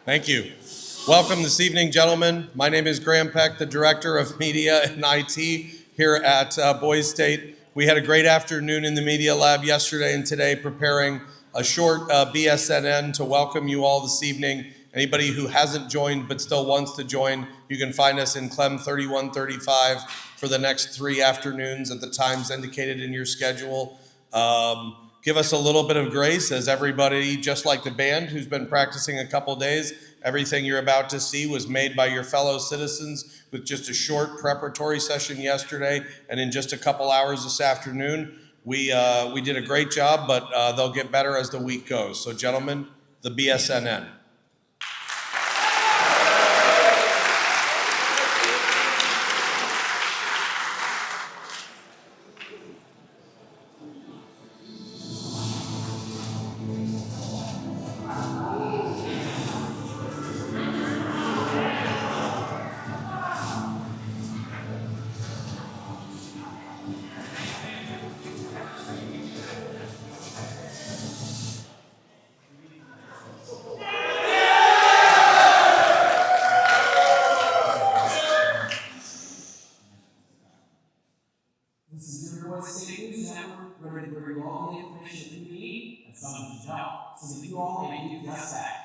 Thank you. Welcome this evening, gentlemen. My name is Graham Peck, the Director of Media and IT here at Boys State. We had a great afternoon in the Media Lab yesterday and today preparing a short BSNN to welcome you all this evening. Anybody who hasn't joined but still wants to join, you can find us in Clem 3135 for the next 3 afternoons at the times indicated in your schedule. Give us a little bit of grace as everybody, just like the band who's been practicing a couple days, everything you're about to see was made by your fellow citizens with just a short preparatory session yesterday, and in just a couple hours this afternoon. We did a great job, but they'll get better as the week goes. So gentlemen, the BSNN. This is your Boys State News Network, ready to bring you all the information you need and some that you don't, so that you all may do just that.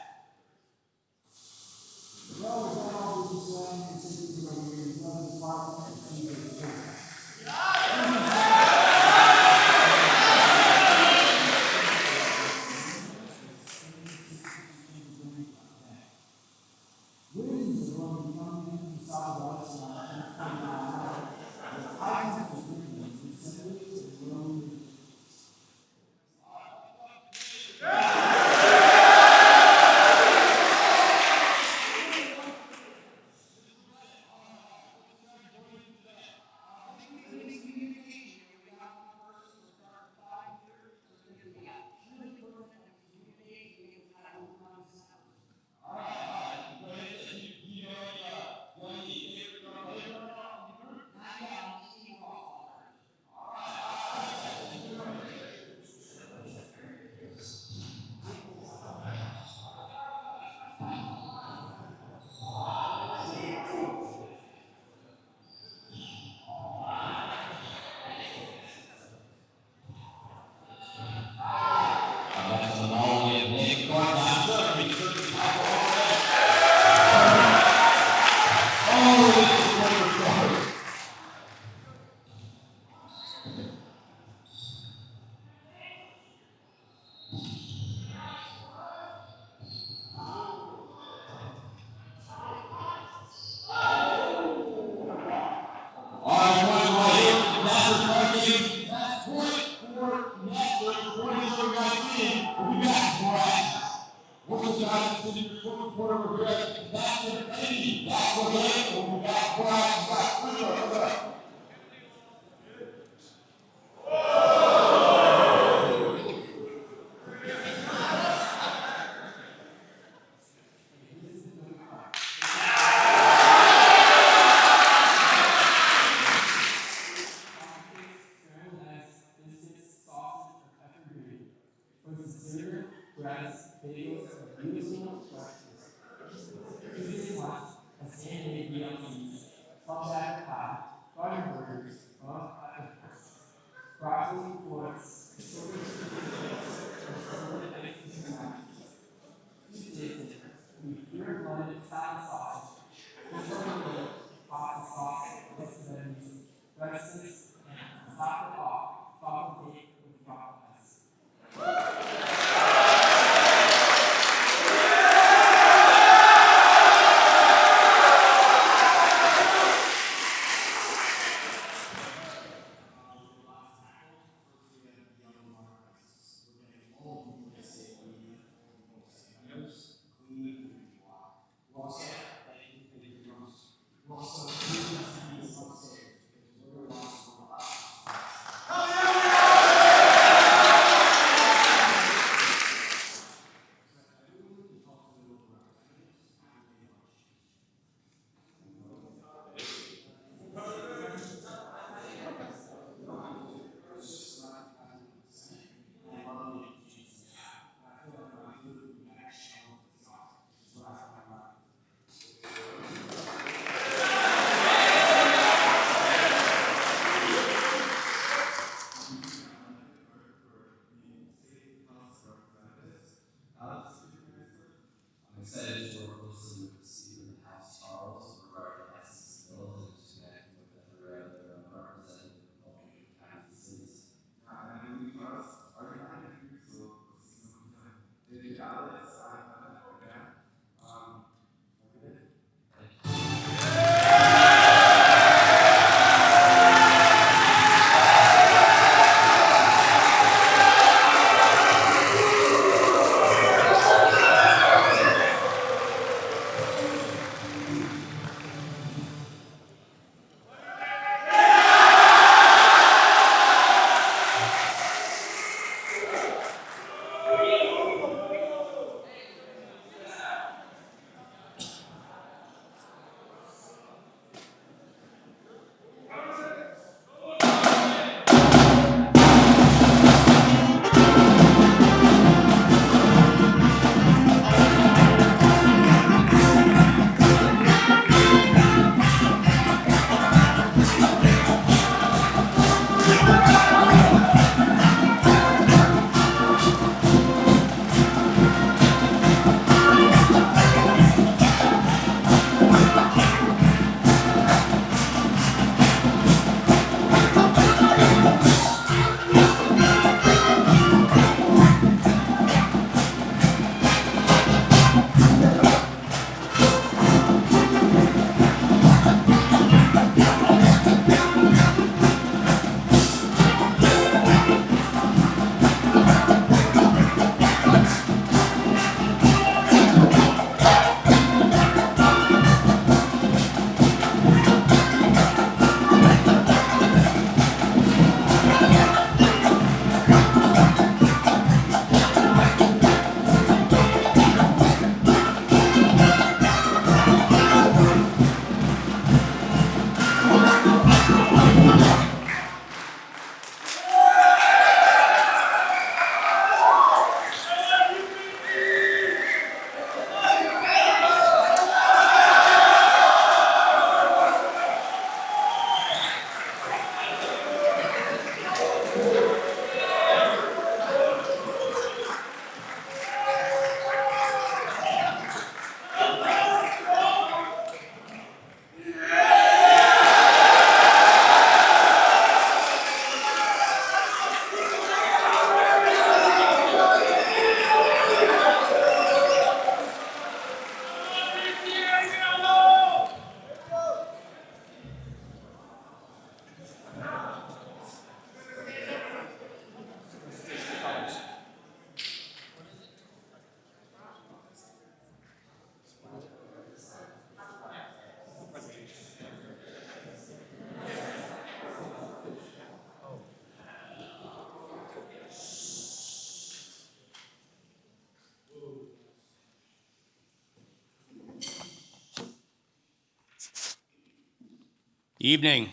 Evening.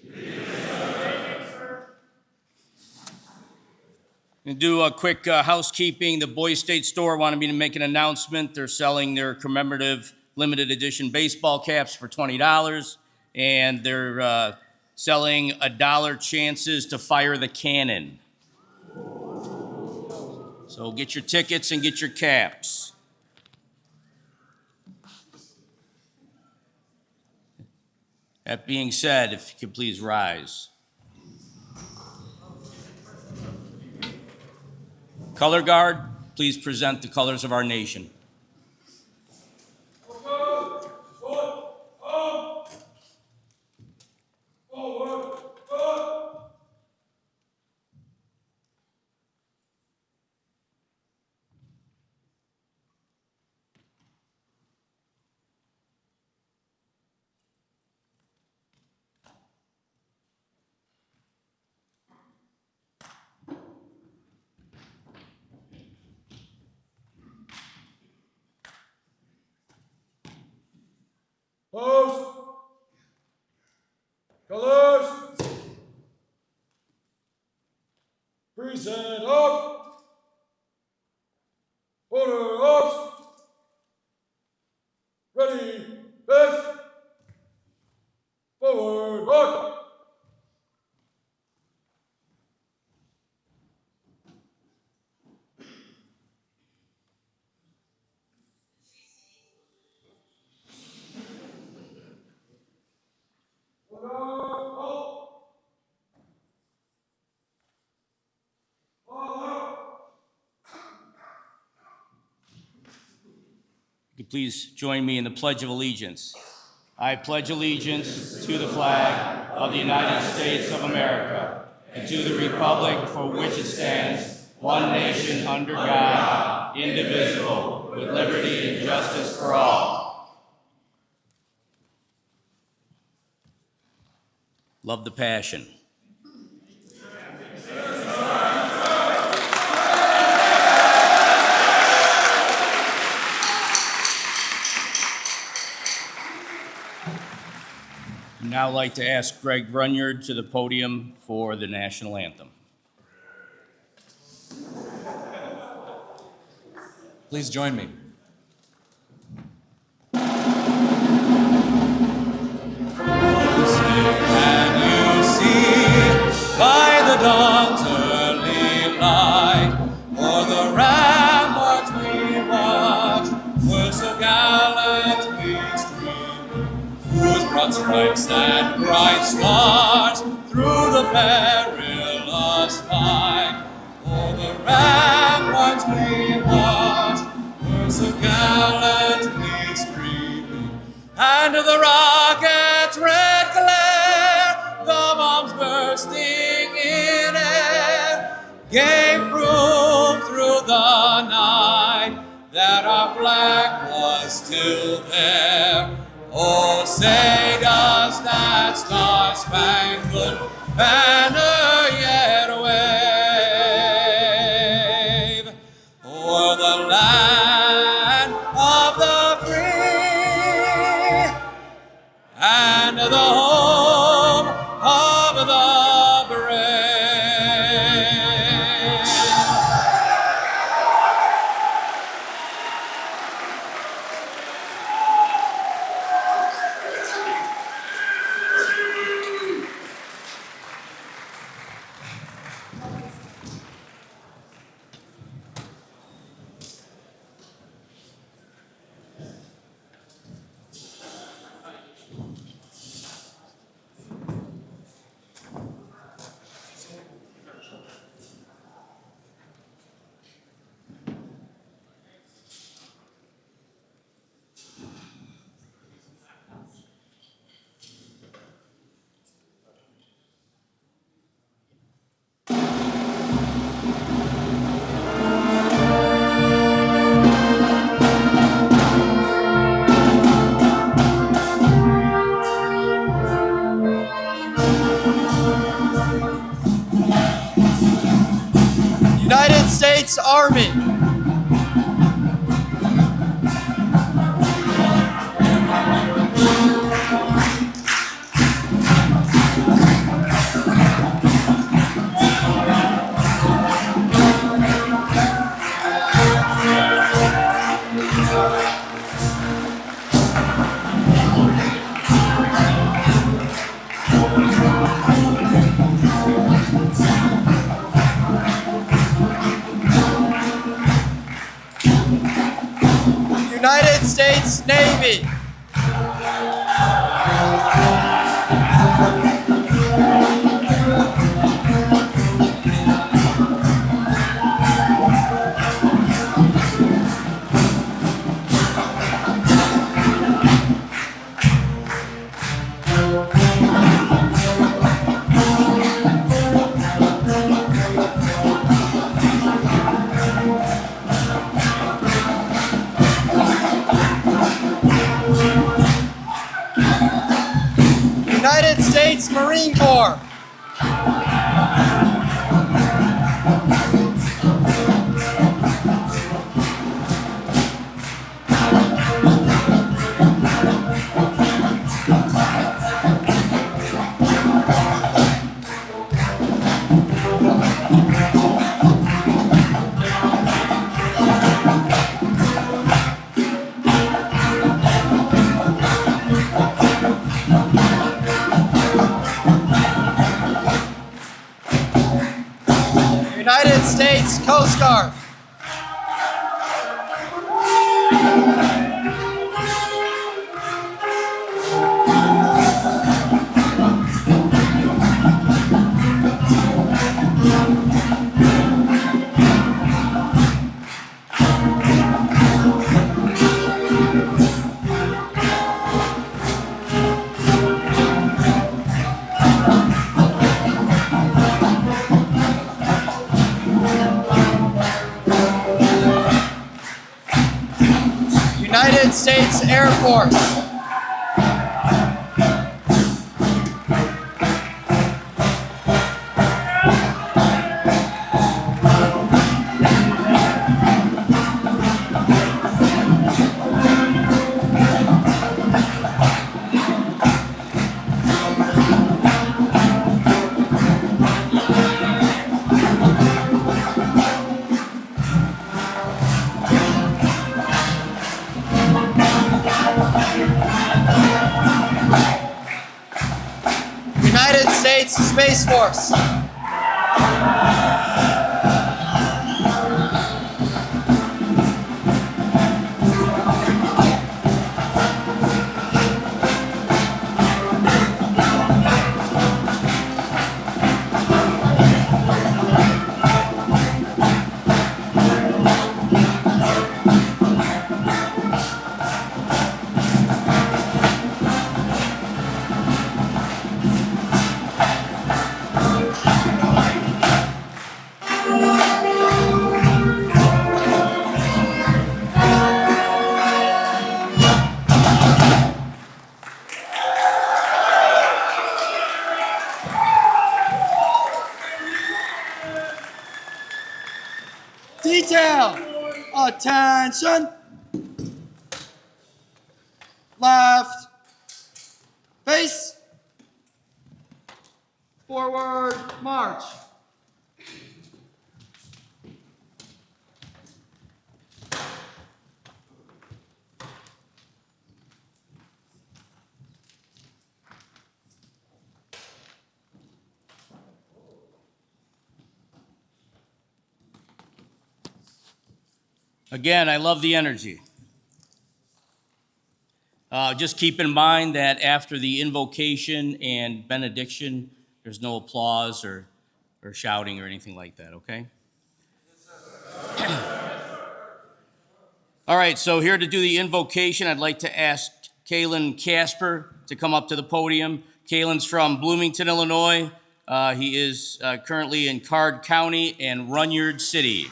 I'm going to do a quick housekeeping. The Boys State store wanted me to make an announcement. They're selling their commemorative limited edition baseball caps for $20, and they're selling $1 chances to fire the cannon. So get your tickets and get your caps. That being said, if you could please rise. Color guard, please present the colors of our nation. Post. Colors. Present off. Order off. Ready. Best. Forward. Mark. Could you please join me in the Pledge of Allegiance? I pledge allegiance to the flag of the United States of America and to the republic for which it stands, one nation under God, indivisible, with liberty and justice for all. Love the passion. I'd now like to ask Greg Runyard to the podium for the national anthem. Please join me. Can you see by the dawn's early light, o'er the ramparts we watched, were so gallantly streaming, whose broad stripes and bright stars through the perilous fight, o'er the ramparts we watched, were so gallantly streaming, and the rocket's red glare, the bombs bursting in air, gave proof through the night that our flag was still there. Oh, say does that star-spangled banner yet wave o'er the land of the free and the home of the brave? States Navy. United States Marine Corps. United States Coast Guard. United States Air Force. United States Space Force. Detail. Attention. Left. Face. Forward. March. Again, I love the energy. Just keep in mind that after the invocation and benediction, there's no applause or shouting or anything like that, okay? All right, so here to do the invocation, I'd like to ask Kalen Casper to come up to the podium. Kalen's from Bloomington, Illinois. He is currently in Card County and Runyard City.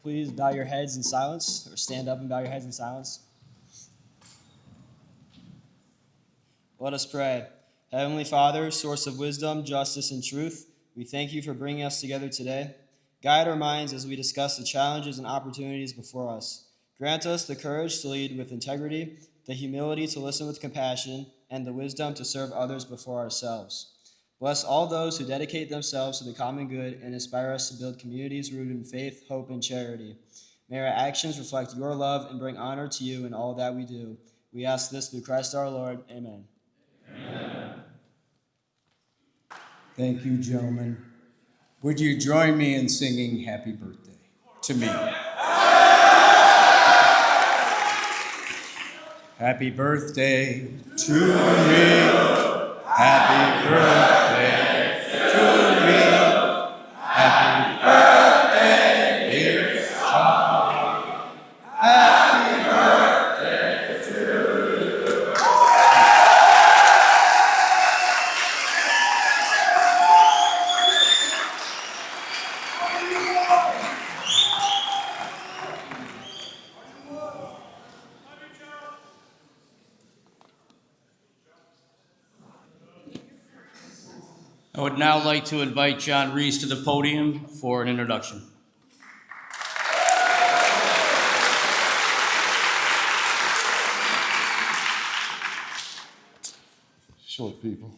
Please bow your heads in silence, or stand up and bow your heads in silence. Let us pray. Heavenly Father, source of wisdom, justice, and truth, we thank you for bringing us together today. Guide our minds as we discuss the challenges and opportunities before us. Grant us the courage to lead with integrity, the humility to listen with compassion, and the wisdom to serve others before ourselves. Bless all those who dedicate themselves to the common good and inspire us to build communities rooted in faith, hope, and charity. May our actions reflect your love and bring honor to you in all that we do. We ask this through Christ our Lord. Amen. Amen. Thank you, gentlemen. Would you join me in singing happy birthday to me? Happy birthday to me. Happy birthday to me. Happy birthday, dear Tom. Happy birthday to you. I would now like to invite John Reese to the podium for an introduction. Short people.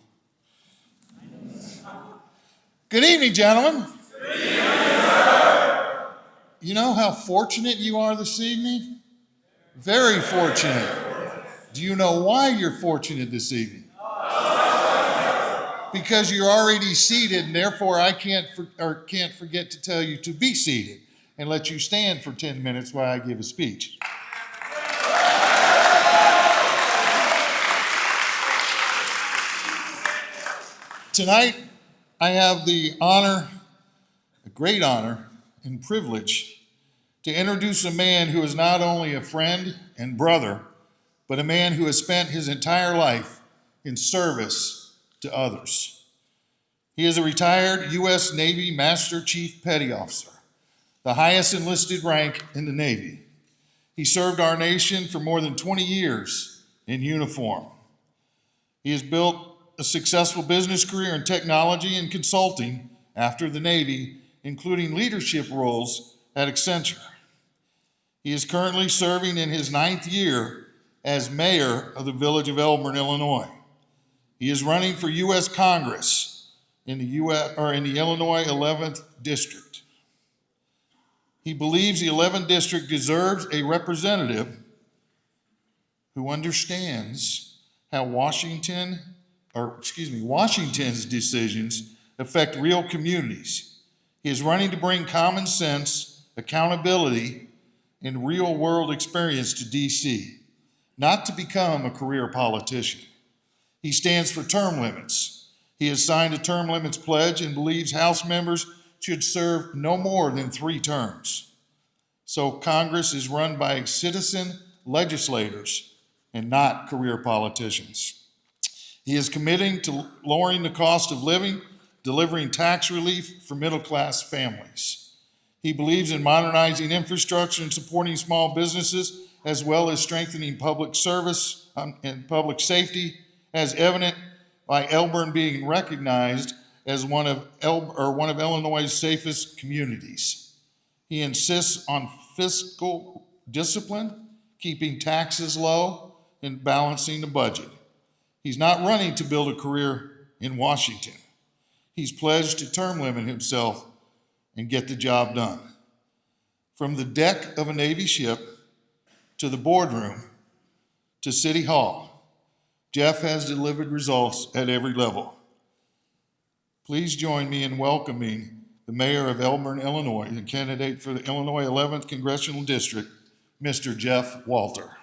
Good evening, gentlemen. Good evening, sir. You know how fortunate you are this evening? Very fortunate. Do you know why you're fortunate this evening? Because you're already seated, and therefore I can't forget to tell you to be seated and let you stand for 10 minutes while I give a speech. Tonight, I have the honor, a great honor and privilege to introduce a man who is not only a friend and brother, but a man who has spent his entire life in service to others. He is a retired U.S. Navy Master Chief Petty Officer, the highest enlisted rank in the Navy. He served our nation for more than 20 years in uniform. He has built a successful business career in technology and consulting after the Navy, including leadership roles at Accenture. He is currently serving in his 9th year as mayor of the village of Elburn, Illinois. He is running for U.S. Congress in the Illinois 11th District. He believes the 11th District deserves a representative who understands how Washington's decisions affect real communities. He is running to bring common sense, accountability, and real-world experience to D.C., not to become a career politician. He stands for term limits. He has signed a term limits pledge and believes House members should serve no more than 3 terms. So Congress is run by citizen legislators and not career politicians. He is committing to lowering the cost of living, delivering tax relief for middle-class families. He believes in modernizing infrastructure and supporting small businesses, as well as strengthening public service and public safety, as evident by Elburn being recognized as one of Illinois' safest communities. He insists on fiscal discipline, keeping taxes low, and balancing the budget. He's not running to build a career in Washington. He's pledged to term limit himself and get the job done. From the deck of a Navy ship to the boardroom to City Hall, Jeff has delivered results at every level. Please join me in welcoming the mayor of Elburn, Illinois, and candidate for the Illinois 11th Congressional District, Mr. Jeff Walter.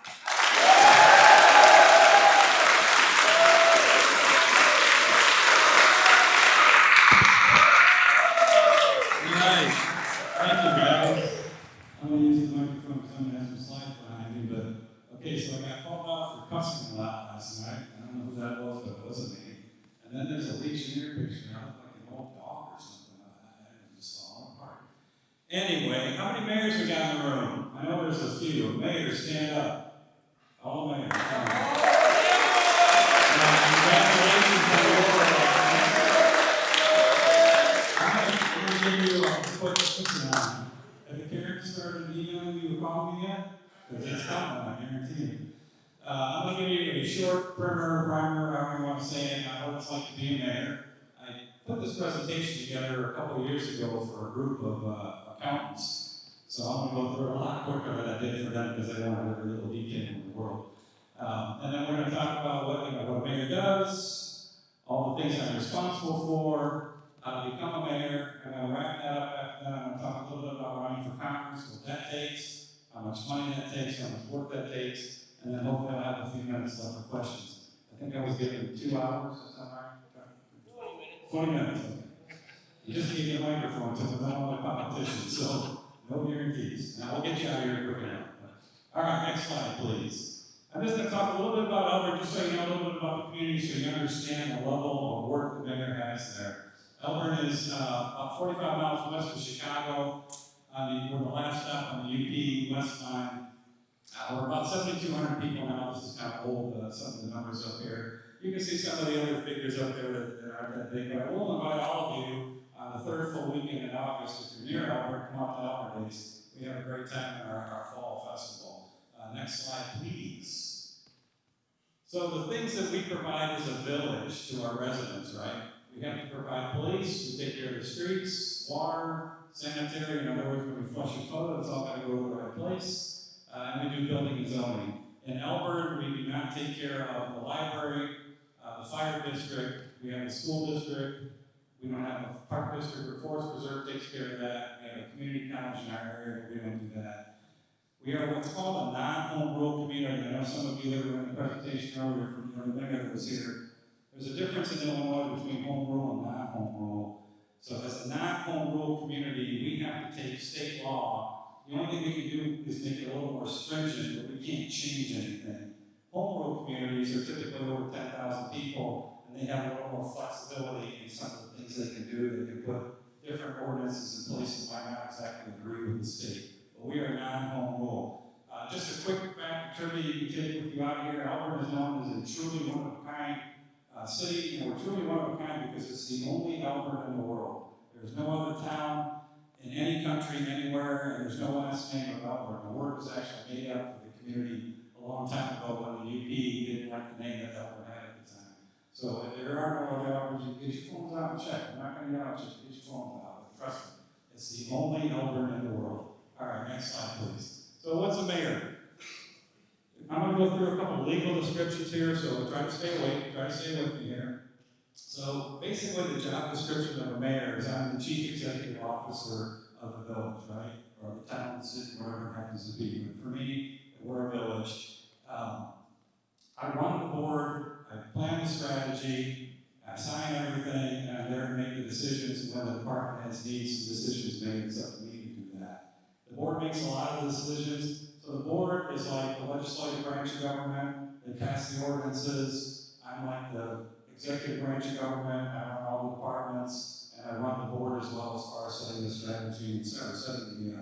Thank you, guys. I'm going to use the microphone because I'm going to have some slides behind me, but okay, so I got called out for cussing a lot last night. I don't know who that was, but it wasn't me. And then there's a Legionnaire picture. I look like an old dog or something. I just saw it apart. Anyway, how many mayors we got in the room? I know there's a few. Mayors, stand up. All mayors. Congratulations on the award. I'm going to give you a quick listen on. Have the parents started emailing you or calling me yet? Because it's coming, I guarantee you. I'm going to give you a short primer, however you want to say it, on what it's like to be a mayor. I put this presentation together a couple of years ago for a group of accountants. So I'm going to go through it a lot quicker than I did for them because they don't have every little detail in the world. And then we're going to talk about what a mayor does, all the things I'm responsible for, how to become a mayor. I'm going to wrap that up after that. I'm going to talk a little bit about running for Congress, what that takes, how much money that takes, how much work that takes, and then hopefully I'll have a few minutes left for questions. I think I was given 2 hours, is that right? 20 minutes. Okay. You just gave me a microphone to the middle of the competition, so no guarantees. Now we'll get you out of here quick enough. All right, next slide, please. I'm just going to talk a little bit about Elbert, just so you know a little bit about the community, so you understand the level of work the mayor has there. Elbert is about 45 miles west of Chicago. We're the last stop on the UP West line. We're about 7,200 people now. This is kind of old, some of the numbers up here. You can see some of the other figures up there that aren't that big, but I will invite all of you on the third full weekend in August. If you're near Elbert, come out to Elbert Days. We have a great time in our fall festival. Next slide, please. So the things that we provide as a village to our residents, right? We have to provide police, we take care of the streets, water, sanitary, in other words, when we flush a toilet, it's all got to go to the right place. And we do building and zoning. In Elbert, we do not take care of the library, the fire district, we have the school district, we don't have a park district or forest preserve takes care of that, we have a community college in our area, but we don't do that. We are what's called a non-home rule community. I know some of you that were in the presentation earlier from the mayor that was here. There's a difference in Illinois between home rule and non-home rule. So as a non-home rule community, we have to take state law. The only thing we can do is make it a little more stringent, but we can't change anything. Home rule communities are typically over 10,000 people, and they have a little more flexibility in some of the things they can do. They can put different ordinances in place that might not exactly agree with the state. But we are non-home rule. Just a quick fact, trivia you can take with you out here. Elbert is known as a truly one-of-a-kind city, and we're truly one of a kind because it's the only Elbert in the world. There's no other town in any country, anywhere, and there's no last name of Elbert. The word was actually made up for the community a long time ago when the UP didn't like the name that Elbert had at the time. So if there are no other Elberts, you get your phones out and check. I'm not going to yell at you, get your phones out. But trust me, it's the only Elbert in the world. All right, next slide, please. So what's a mayor? I'm going to go through a couple of legal descriptions here, so try to stay awake, try to stay with me here. So basically the job description of a mayor is I'm the chief executive officer of the village, right? Or the town, the city, whatever it happens to be. But for me, we're a village. I run the board, I plan the strategy, I sign everything, and I'm there to make the decisions. When the department has needs and decisions made, it's up to me to do that. The board makes a lot of the decisions. So the board is like the legislative branch of government. They pass the ordinances. I'm like the executive branch of government. I run all the departments, and I run the board as well as far as setting the strategy and setting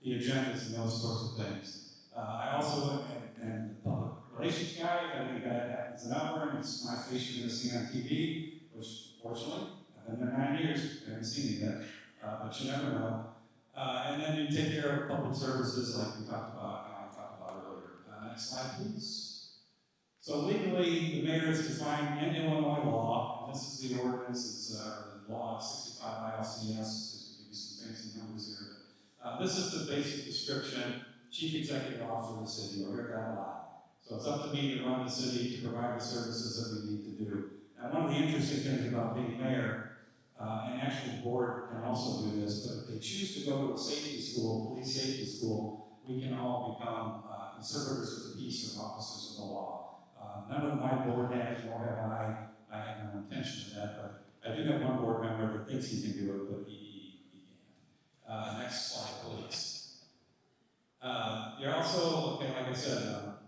the agendas and those sorts of things. I also am the public relations guy. I think that happens in Elbert, and it's my face you're going to see on TV, which fortunately, I've been there 9 years. I haven't seen it yet, but you never know. And then you take care of public services like we talked about earlier. Next slide, please. So legally, the mayor is defined in Illinois law, and this is the ordinance, it's the law 65 ILCS, just to give you some fancy numbers here. This is the basic description, chief executive officer of the city. You'll hear that a lot. So it's up to me to run the city, to provide the services that we need to do. And one of the interesting things about being mayor, and actually the board can also do this, but if they choose to go to a safety school, police safety school, we can all become conservators of the peace or officers of the law. None of my board has, nor have I have no intention of that, but I do have one board member that thinks he can do it, but he can't. Next slide, please. You're also, okay, like I said,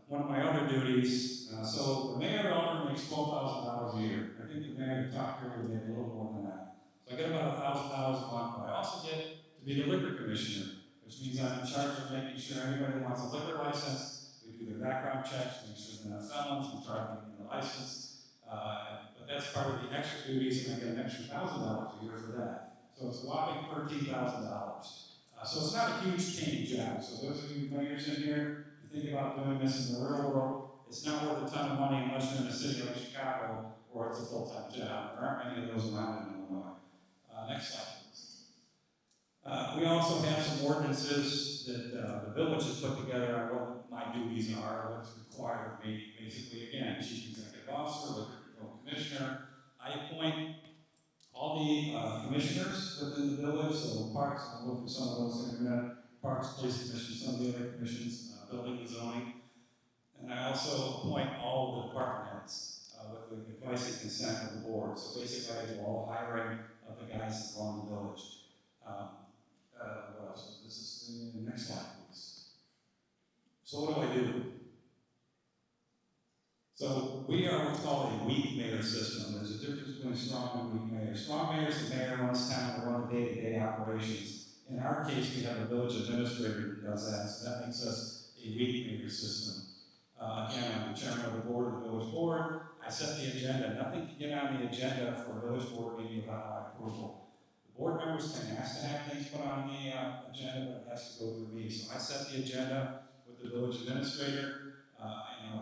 one of my other duties, so the mayor of Elbert makes $12,000 a year. I think the mayor talked earlier made a little more than that. So I get about $1,000 a month, but I also get to be the liquor commissioner, which means I'm in charge of making sure anybody who wants a liquor license, we do their background checks, make sure they're not felons, we try to get them the license. But that's part of the extra duties, and I get an extra $1,000 a year for that. So it's a whopping $13,000. So it's not a huge paying job. So those of you mayors in here, you think about doing this in the real world, it's not worth a ton of money unless you're in a city like Chicago, or it's a full-time job. There aren't many of those around in Illinois. Next slide, please. We also have some ordinances that the village has put together on what my duties are, what's required of me. Basically, again, chief executive officer, liquor control commissioner. I appoint all the commissioners within the village, so parks, I'll look through some of those in a minute. Parks, police commission, some of the other commissions, building and zoning. And I also appoint all of the department heads with the advice and consent of the board. So basically, I do all the hiring of the guys that run the village. What else? This is the next slide, please. So what do I do? So we are what's called a weak mayor system. There's a difference between strong and weak mayor. Strong mayor is the mayor runs town to run the day-to-day operations. In our case, we have a village administrator who does that, so that makes us a weak mayor system. Again, I'm the chairman of the board of the village board. I set the agenda. Nothing can get on the agenda for a village board meeting without my approval. The board members can ask to have things put on the agenda, but it has to go through me. So I set the agenda with the village administrator.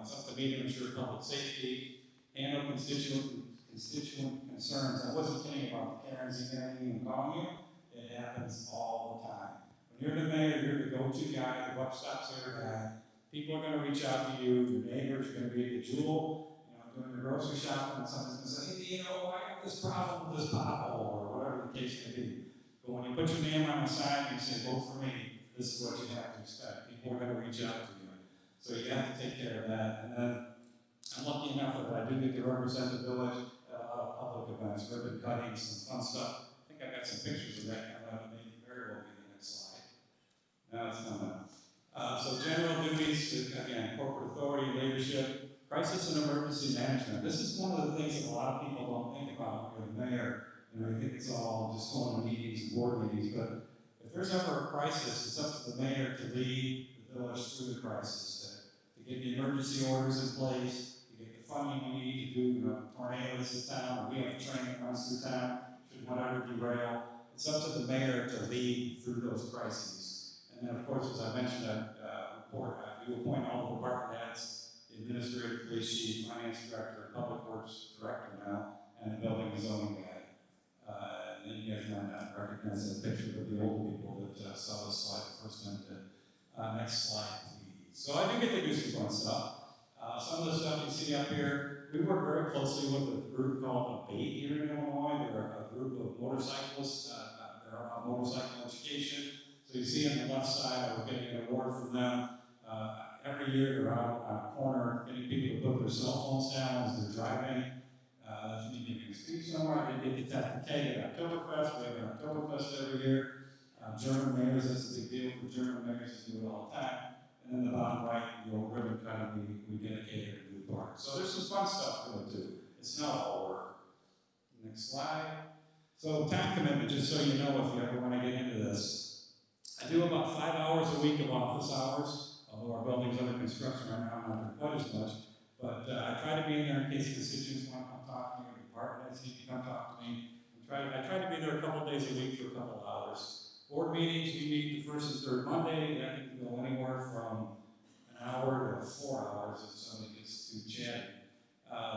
It's up to me to ensure public safety, handle constituent concerns. I wasn't kidding about the Karens emailing and calling you. It happens all the time. When you're the mayor, you're the go-to guy, the buck stops every guy. People are going to reach out to you. Your neighbors are going to be at the Jewel, doing the grocery shopping, and someone's going to say, hey, I got this problem with this pothole, or whatever the case may be. But when you put your name on the sign and you say, vote for me, this is what you have to expect. People are going to reach out to you. So you have to take care of that. And then I'm lucky enough that I do get to represent the village at a lot of public events, ribbon cutting, some fun stuff. I think I got some pictures of that coming up. Maybe very well be the next slide. No, it's not. So general duties, again, corporate authority, leadership, crisis and emergency management. This is one of the things that a lot of people don't think about when you're the mayor. You think it's all just going to meetings and board meetings, but if there's ever a crisis, it's up to the mayor to lead the village through the crisis. To get the emergency orders in place, to get the funding we need to do tornadoes in town, or we have a train that runs through town, should whatever derail. It's up to the mayor to lead through those crises. And then, of course, as I mentioned, I do appoint all the department heads, the administrative, police chief, finance director, public works director now, and the building and zoning guy. And then you guys might not recognize that picture of the old people that saw this slide the first time did. Next slide, please. So I do get to do some fun stuff. Some of the stuff you see up here, we work very closely with a group called ABATE here in Illinois. They're a group of motorcyclists. They're about motorcycle education. So you see on the left side, I was getting an award from them. Every year they're out on a corner getting people to put their cell phones down as they're driving. That's me giving a speech somewhere. They get the tag at Oktoberfest. We have an Oktoberfest every year. German mayors, that's a big deal for German mayors to do it all the time. And then the bottom right, the old ribbon cutting, we dedicated a new park. So there's some fun stuff to it too. It's not all work. Next slide. So time commitment, just so you know if you ever want to get into this. I do about 5 hours a week of office hours, although our building's under construction right now, I'm not doing quite as much. But I try to be in there in case constituents want to come talk to me, or department heads need to come talk to me. I try to be there a couple days a week for a couple hours. Board meetings, we meet the first and third Monday. That can go anywhere from an hour to 4 hours if somebody gets too chatty.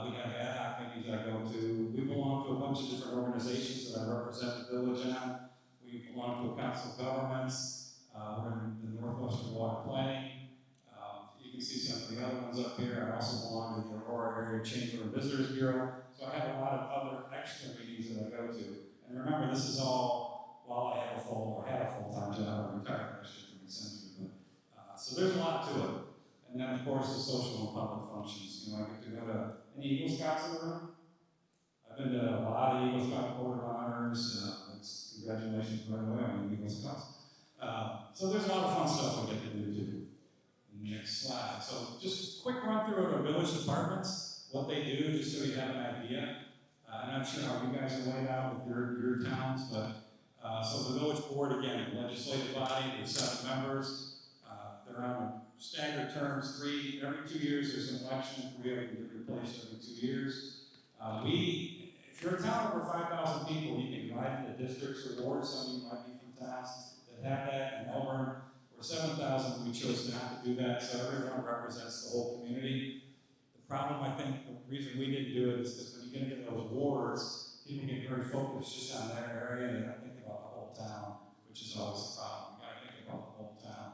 We have ad hoc meetings I go to. We belong to a bunch of different organizations that I represent the village on. We belong to a council of governments. We're in the Northwestern Water Planning. You can see some of the other ones up here. I also belong to the Aurora Area Chamber and Visitors Bureau. So I have a lot of other extra meetings that I go to. And remember, this is all while I had a full-time job. I retired last year from the century. So there's a lot to it. And then, of course, the social and public functions. I get to go to any Eagle Scouts in the room. I've been to a lot of Eagle Scout Board of Honors. Congratulations, by the way, on the Eagle Scouts. So there's a lot of fun stuff I get to do, too. Next slide. So just a quick run through of our village departments, what they do, just so you have an idea. I'm not sure how you guys are laid out with your towns, but so the village board, again, legislative body, there's 7 members. They're on staggered terms, every 2 years there's an election, 3 of them get replaced every 2 years. If you're a town over 5,000 people, you can divide into districts or wards. Some of you might be from towns that have that. In Melbourne, we're 7,000, we chose not to do that, so everyone represents the whole community. The problem, I think, the reason we didn't do it is because when you get into those wards, people get very focused just on their area, and they don't think about the whole town, which is always a problem. You gotta think about the whole town.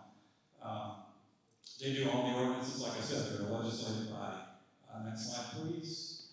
They do all the ordinances, like I said, they're a legislative body. Next slide, please.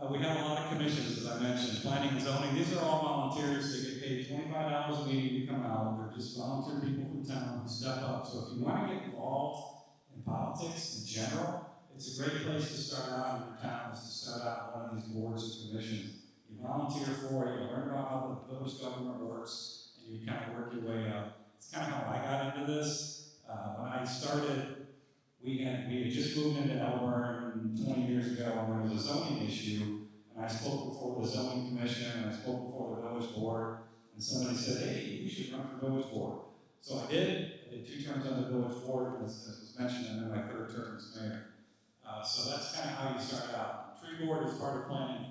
We have a lot of commissions, as I mentioned, planning and zoning. These are all volunteers. They get paid $25 a meeting to come out. They're just volunteer people from town who step up. So if you want to get involved in politics in general, it's a great place to start out in your town, is to start out on one of these boards or commissions. You volunteer for it, you learn about how the village government works, and you kind of work your way up. It's kind of how I got into this. When I started, we had just moved into Elburn 20 years ago, and there was a zoning issue, and I spoke before the zoning commission, and I spoke before the village board, and somebody said, hey, you should run for village board. So I did 2 terms on the village board, as was mentioned, and then my 3rd term as mayor. So that's kind of how you start out. Tree board is part of planning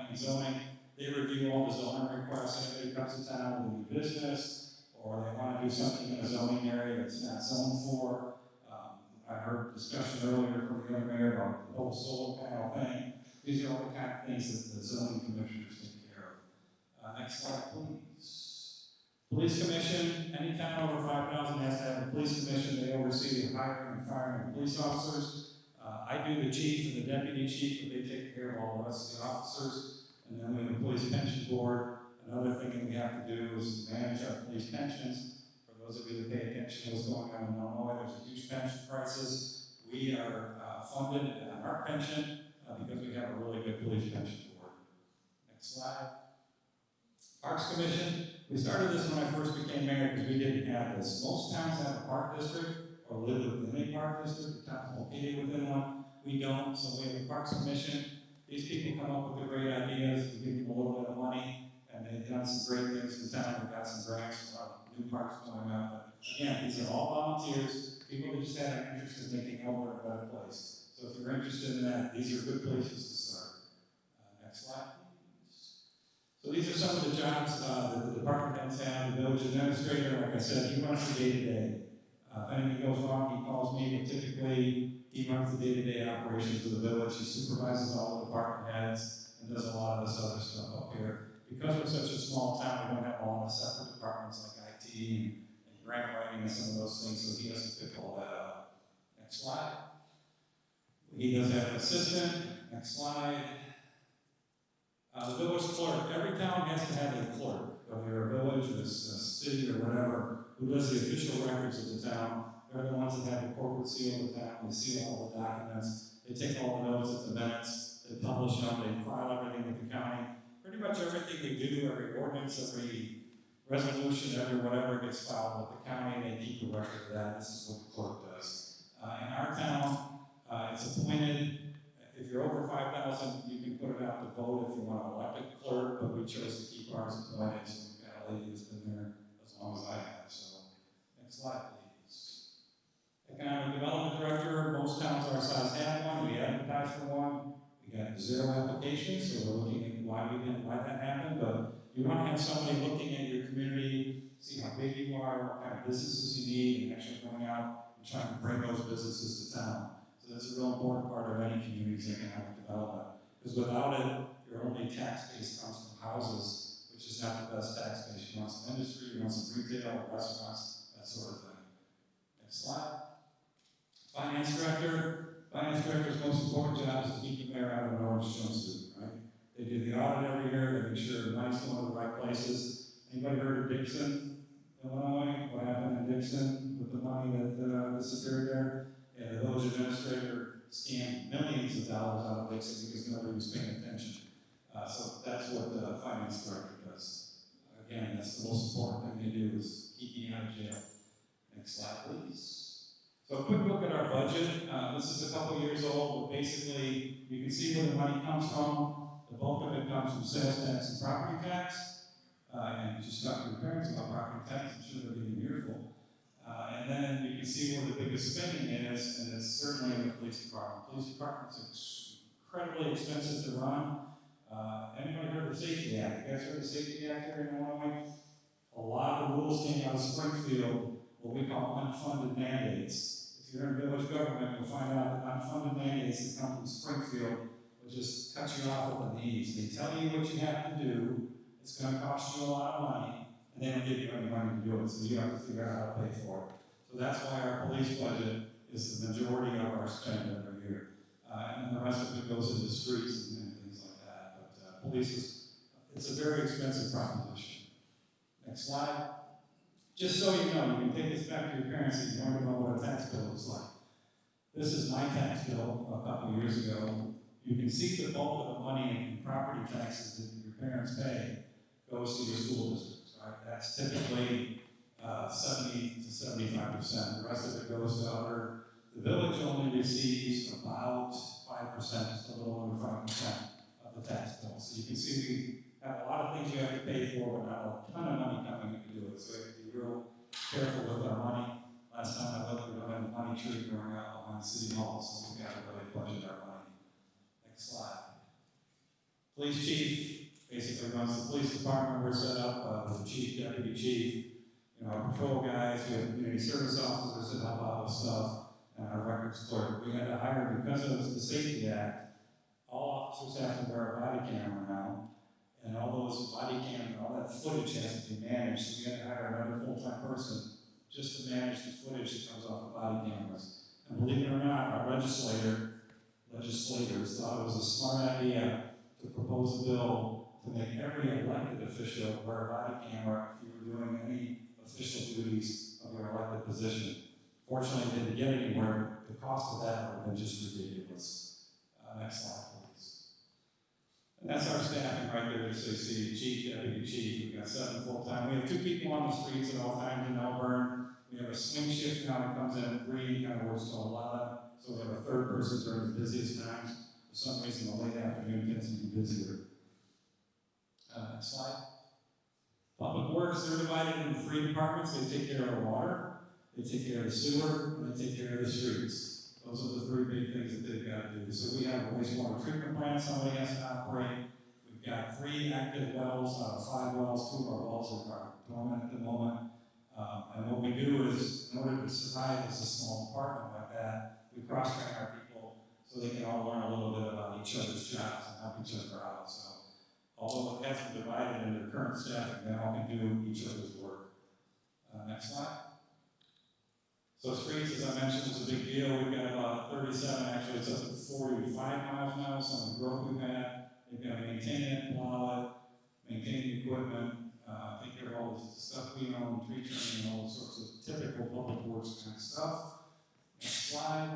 and zoning. They review all the zoning requests. Anybody comes to town with a new business, or they want to do something in a zoning area that's not zoned for. I heard discussion earlier from the other mayor about the whole solar panel thing. These are all the kind of things that the zoning commissioners take care of. Next slide, please. Police commission, any town over 5,000 has to have a police commission. They oversee the hiring and firing of police officers. I do the chief and the deputy chief, but they take care of all the rest of the officers. And then we have a police pension board. Another thing that we have to do is manage our police pensions. For those of you that pay attention to what's going on in Illinois, there's a huge pension crisis. We are funded on our pension because we have a really good police pension board. Next slide. Parks Commission. We started this when I first became mayor because we didn't have this. Most towns have a park district or live within a park district. The town's located within one. We don't, so we have a Parks Commission. These people come up with the great ideas. We give them a little bit of money, and they've done some great things in town. We've got some grants, a lot of new parks going up. But again, these are all volunteers, people that just have an interest in making Elburn a better place. So if you're interested in that, these are good places to start. Next slide, please. So these are some of the jobs that the department heads have. The village administrator, like I said, he runs the day-to-day. If anything goes wrong, he calls me, but typically he runs the day-to-day operations of the village. He supervises all the department heads and does a lot of this other stuff up here. Because we're such a small town, we don't have all the separate departments like IT and grant writing and some of those things, so he has to pick all that up. Next slide. He does have an assistant. Next slide. The village clerk. Every town has to have a clerk, whether you're a village or a city or whatever, who does the official records of the town. They're the ones that have the corporate seal of the town. They seal all the documents. They take all the notes of the minutes. They publish them. They file everything with the county. Pretty much everything they do, every ordinance, every resolution, every whatever gets filed with the county, and they keep a record of that. This is what the clerk does. In our town, it's appointed. If you're over 5,000, you can put it out to vote if you want to elect a clerk, but we chose to keep ours appointed, so we've got a lady that's been there as long as I have. So, next slide, please. Economic Development Director, most towns our size have one. We advertised for one. We got 0 applications, so we're looking at why that happened, but you want to have somebody looking at your community, see how big you are, what kind of businesses you need, and actually going out and trying to bring those businesses to town. So that's a real important part of any community's economic development. Because without it, your only tax base comes from houses, which is not the best tax base. You want some industry, you want some retail, restaurants, that sort of thing. Next slide. Finance Director. Finance Director's most important job is to keep the mayor out of an orange jumpsuit, right? They do the audit every year, they make sure the money's going to the right places. Anybody heard of Dixon, Illinois? What happened in Dixon with the money that disappeared there? Yeah, the village administrator scammed millions of dollars out of Dixon because nobody was paying attention. So that's what the finance director does. Again, that's the most important thing they do is keep you out of jail. Next slide, please. So a quick look at our budget. This is a couple years old, but basically you can see where the money comes from. The bulk of it comes from sales tax and property tax. And you just talk to your parents about property tax, I'm sure they'll give you an earful. And then you can see where the biggest spending is, and it's certainly in the police department. The police department's incredibly expensive to run. Anybody heard of the Safety Act? You guys heard of the Safety Act here in Illinois? A lot of rules came out of Springfield, what we call unfunded mandates. If you're in village government, you'll find out that unfunded mandates that come from Springfield will just cut you off at the knees. They tell you what you have to do. It's going to cost you a lot of money, and they don't give you any money to do it, so you have to figure out how to pay for it. So that's why our police budget is the majority of our spend every year. And then the rest of it goes into streets and things like police it's a very expensive proposition. Next slide. Just so you know, you can take this back to your parents and you want to know what a tax bill looks like. This is my tax bill a couple of years ago. You can see the bulk of the money in property taxes that your parents pay goes to your school districts, right? That's typically 70 to 75%. The rest of it goes to other. The village only receives about 5%, just a little under 5% of the tax bill. So you can see we have a lot of things we have to pay for, but not a ton of money coming in to do it. So we have to be real careful with our money. Last time I looked, we don't have a money tree growing out behind City Hall, so we've got to really budget our money. Next slide. Police chief basically runs the police department. We're set up with the chief, deputy chief, our patrol guys, we have community service officers that help out with stuff, and our records clerk. We had to hire, because of the Safety Act, all officers have to wear a body camera now, and all those body cams, all that footage has to be managed, so we had to hire another full-time person just to manage the footage that comes off the body cameras. And believe it or not, our legislators thought it was a smart idea to propose a bill to make every elected official wear a body camera if you were doing any official duties of your elected position. Fortunately, it didn't get anywhere. The cost of that would have been just ridiculous. Next slide, please. And that's our staffing right there, just so you see, chief, deputy chief. We've got 7 full-time. We have 2 people on the streets at all times in Melbourne. We have a swing shift now that comes in at 3, kind of works till 11. So we have a 3rd person during the busiest times. For some reason, the late afternoon tends to be busier. Next slide. Public Works, they're divided into 3 departments. They take care of the water, they take care of the sewer, and they take care of the streets. Those are the 3 big things that they've got to do. So we have a wastewater treatment plant somebody has to operate. We've got 3 active wells out of 5 wells. 2 of our wells are dormant at the moment. And what we do is, in order to survive as a small department like that, we cross-train our people so they can all learn a little bit about each other's jobs and help each other out. So, although it has been divided into current staffing, they all can do each other's work. Next slide. So streets, as I mentioned, is a big deal. We've got about 37, actually it's up to 45 miles now, some of the growth we've had. They've got to maintain it, plow it, maintain the equipment, take care of all the stuff we own, tree trimming, all sorts of typical public works kind of stuff. Next slide.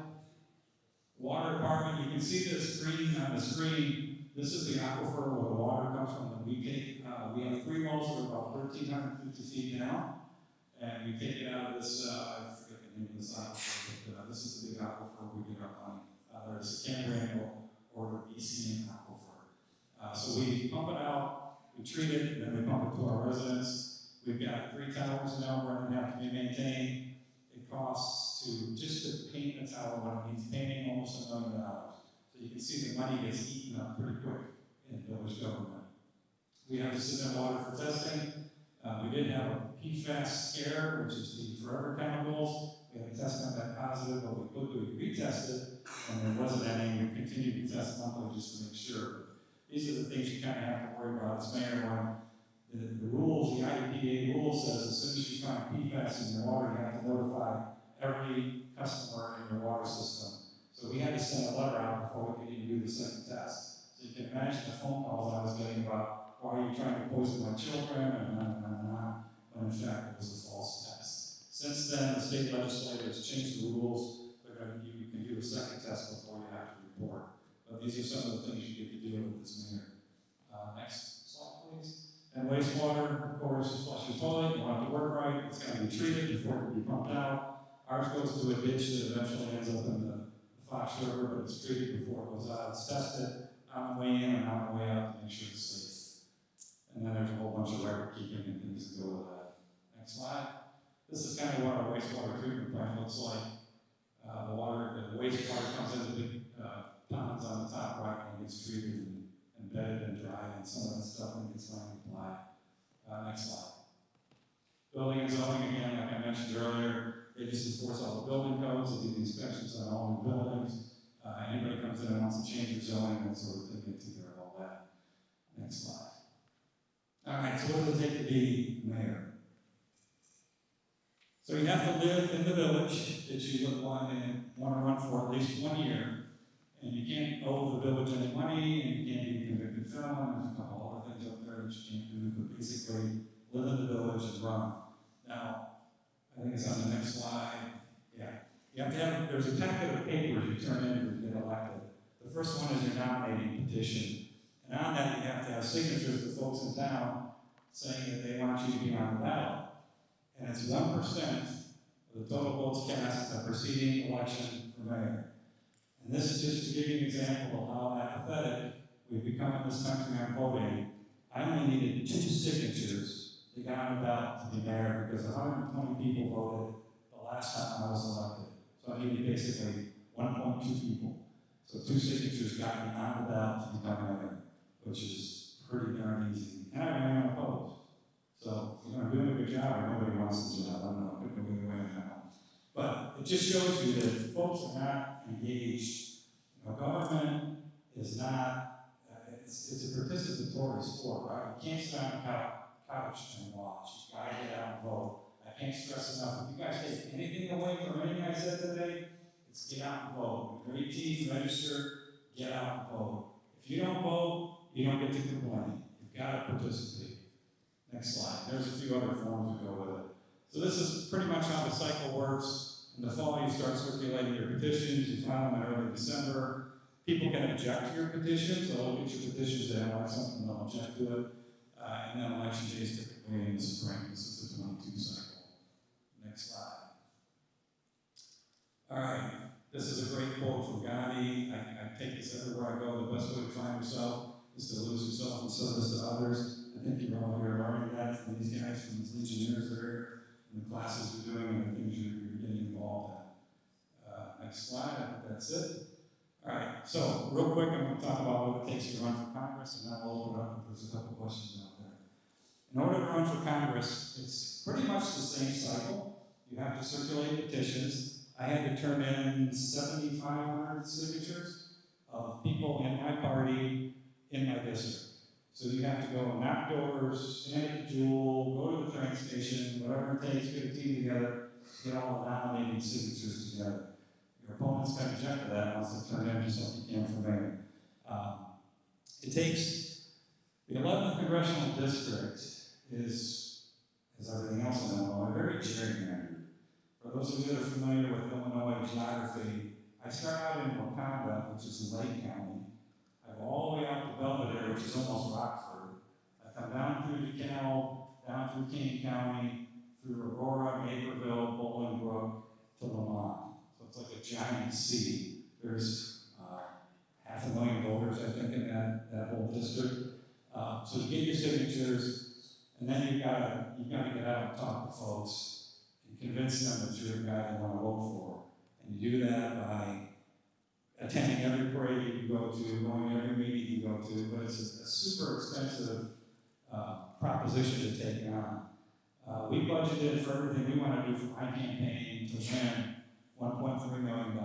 Water department, you can see this green on the screen. This is the aquifer where the water comes from that we take. We have 3 wells that are about 1,350 feet down, and we take it out of this, I forget the name of this aquifer, but this is the big aquifer we get our money. There's a Cambrian or BSNN aquifer. So we pump it out, we treat it, and then we pump it to our residents. We've got 3 towers in Melbourne that have to be maintained. It costs just to paint a tower when it needs painting almost $1 million. So you can see the money gets eaten up pretty quick in village government. We have to submit water for testing. We did have a PFAS scare, which is the forever chemicals. We had a test on that positive, but we quickly retested, and there wasn't any. We continued to test monthly just to make sure. These are the things you kind of have to worry about as mayor when the rules, the IEPA rule says as soon as you find PFAS in your water, you have to notify every customer in your water system. So we had to send a letter out before we could even do the second test. So you can imagine the phone calls I was getting about, why are you trying to poison my children, and when in fact it was a false test. Since then, the state legislature has changed the rules. You can do a second test before you have to report. But these are some of the things you get to deal with as mayor. Next slide, please. And wastewater, of course, is flush your toilet. You want it to work right. It's got to be treated before it can be pumped out. Ours goes to a ditch that eventually ends up in the Fox River, but it's treated before it goes out. It's tested on the way in and on the way out to make sure it's safe. And then there's a whole bunch of record keeping and things that go with that. Next slide. This is kind of what our wastewater treatment plant looks like. The wastewater comes into big ponds on the top right and gets treated and bedded and dried, and some of that stuff then gets line applied. Next slide. Building and zoning, again, like I mentioned earlier, they just enforce all the building codes, they do the inspections on all new buildings. Anybody comes in and wants to change their zoning, that sort of thing, they take care of all that. Next slide. All right, so what does it take to be mayor? So you have to live in the village that you want to run for at least 1 year, And you can't owe the village any money, and you can't be a convicted felon. There's a couple other things up there that you can't do, but basically live in the village and run. Now, I think it's on the next slide. Yeah. You have to have, there's a packet of papers you turn in to get elected. The first one is your nominating petition. And on that, you have to have signatures of folks in town saying that they want you to be on the ballot. And it's 1% of the total votes cast at the preceding election for mayor. And this is just to give you an example of how apathetic we've become in this country on voting. I only needed 2 signatures to get on the ballot to be mayor because 120 people voted the last time I was elected. So I needed basically 1.2 people. So 2 signatures got me on the ballot to become mayor, which is pretty darn easy. And I ran unopposed. So, you know, I'm doing a good job, or nobody wants the job. I don't know, could go either way now. But it just shows you that folks are not engaged. You know, government is not, it's a participatory sport, right? You can't sit on a couch and watch. You gotta get out and vote. I can't stress enough. If you guys take anything away from anything I said today, it's get out and vote. When you're 18, register, get out and vote. If you don't vote, you don't get to complain. You've got to participate. Next slide. There's a few other forms that go with it. So this is pretty much how the cycle works. In the fall, you start circulating your petitions. You file them in early December. People can object to your petitions. So they'll get your petitions they don't like something, they'll object to it. And then election day is typically in the spring. This is the 22 cycle. Next slide. All right. This is a great quote from Gandhi. I take this everywhere I go. The best way to find yourself is to lose yourself in service to others. I think you're all here learning that from these guys, from these legionnaires that are here, and the classes you're doing, and the things you're getting involved in. Next slide, I think that's it. All right, so real quick, I'm going to talk about what it takes to run for Congress, and then we'll open it up if there's a couple questions out there. In order to run for Congress, it's pretty much the same cycle. You have to circulate petitions. I had to turn in 7,500 signatures of people in my party in my district. So you have to go knock doors, stand at the Jewel, go to the train station, whatever it takes, get a team together, get all the nominating signatures together. Your opponents can object to that once they turn in just like you can for mayor. It takes, the 11th congressional district is, as everything else in Illinois, very gerrymandered. For those of you that are familiar with Illinois geography, I start out in Wakanda, which is in Lake County. I go all the way out to Belvedere, which is almost Rockford. I come down through DeKalb, down through King County, through Aurora, Naperville, Bolingbrook, to Lamont. So it's like a giant sea. There's 500,000 voters, I think, in that whole district. So you get your signatures, and then you've got to get out and talk to folks and convince them that you're the guy they want to vote for. And you do that by attending every parade you go to, going to every meeting you go to, but it's a super expensive proposition to take on. We budgeted for everything we want to do for my campaign to win $1.3 million.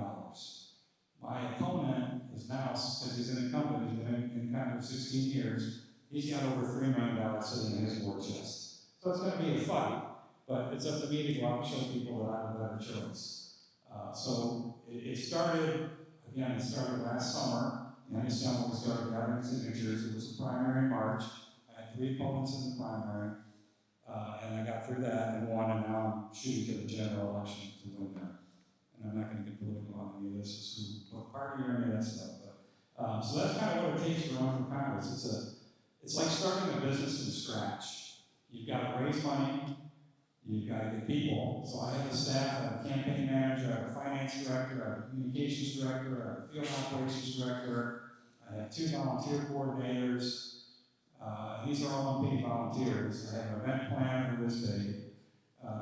My opponent is now, because he's an incumbent, he's been in Congress 16 years, he's got over $3 million sitting in his war chest. So it's going to be a fight, but it's up to me to go out and show people that I have a better choice. So it started. Again, it started last summer. In December, we started gathering signatures. It was a primary in March. I had 3 opponents in the primary, and I got through that and won, and now I'm shooting to the general election to win that. And I'm not going to get political on any of this, as what party or any of that stuff. But, so that's kind of what it takes to run for Congress. It's like starting a business from scratch. You've got to raise money. You've got to get people. So I have a staff, I have a campaign manager, I have a finance director, I have a communications director, I have a field operations director, I have 2 volunteer coordinators. These are all unpaid volunteers. I have an event planner who is paid.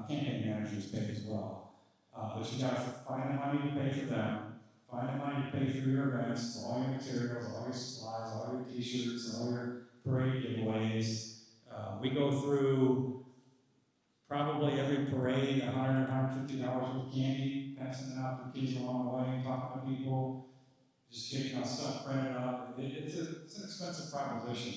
Campaign manager is paid as well. But you got to find the money to pay for them, find the money to pay for your events, all your materials, all your supplies, all your t-shirts, all your parade giveaways. We go through probably every parade, $100, $150 worth of candy, passing it out to kids along the way, talking to people, just getting our stuff printed up. It's an expensive proposition.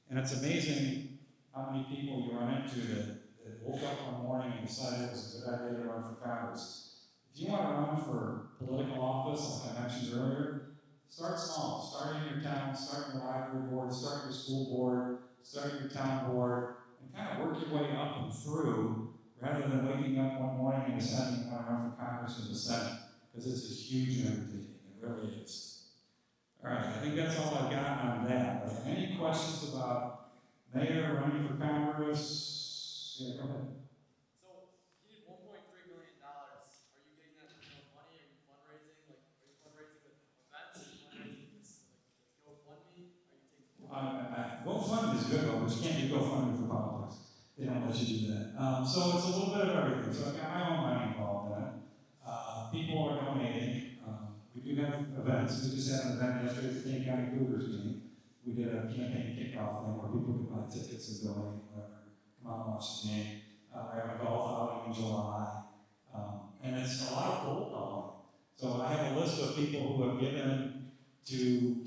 And it's amazing how many people you run into that woke up one morning and decided it was a good idea to run for Congress. If you want to run for political office, like I mentioned earlier, start small. Start in your town, start in your library board, start your school board, start your town board, and kind of work your way up and through, rather than waking up one morning and deciding you want to run for Congress or the Senate, because it's a huge undertaking. It really is. All right, I think that's all I've got on that. Are there any questions about mayor running for Congress? Yeah, go ahead. So you need $1.3 million. Are you getting that from money? Are you fundraising? Like, are you fundraising with events? Are you fundraising with this, like GoFundMe? Are you taking? GoFundMe is good, but you can't do GoFundMe for politics. They don't let you do that. So it's a little bit of everything. So I've got my own money involved in it. People are donating. We do have events. We just had an event yesterday at the King County Cougars game. We did a campaign kickoff thing where people could buy tickets and donate, whatever. Come out and watch the game. We're having a golf outing in July. And it's a lot of cold calling. So I have a list of people who have given to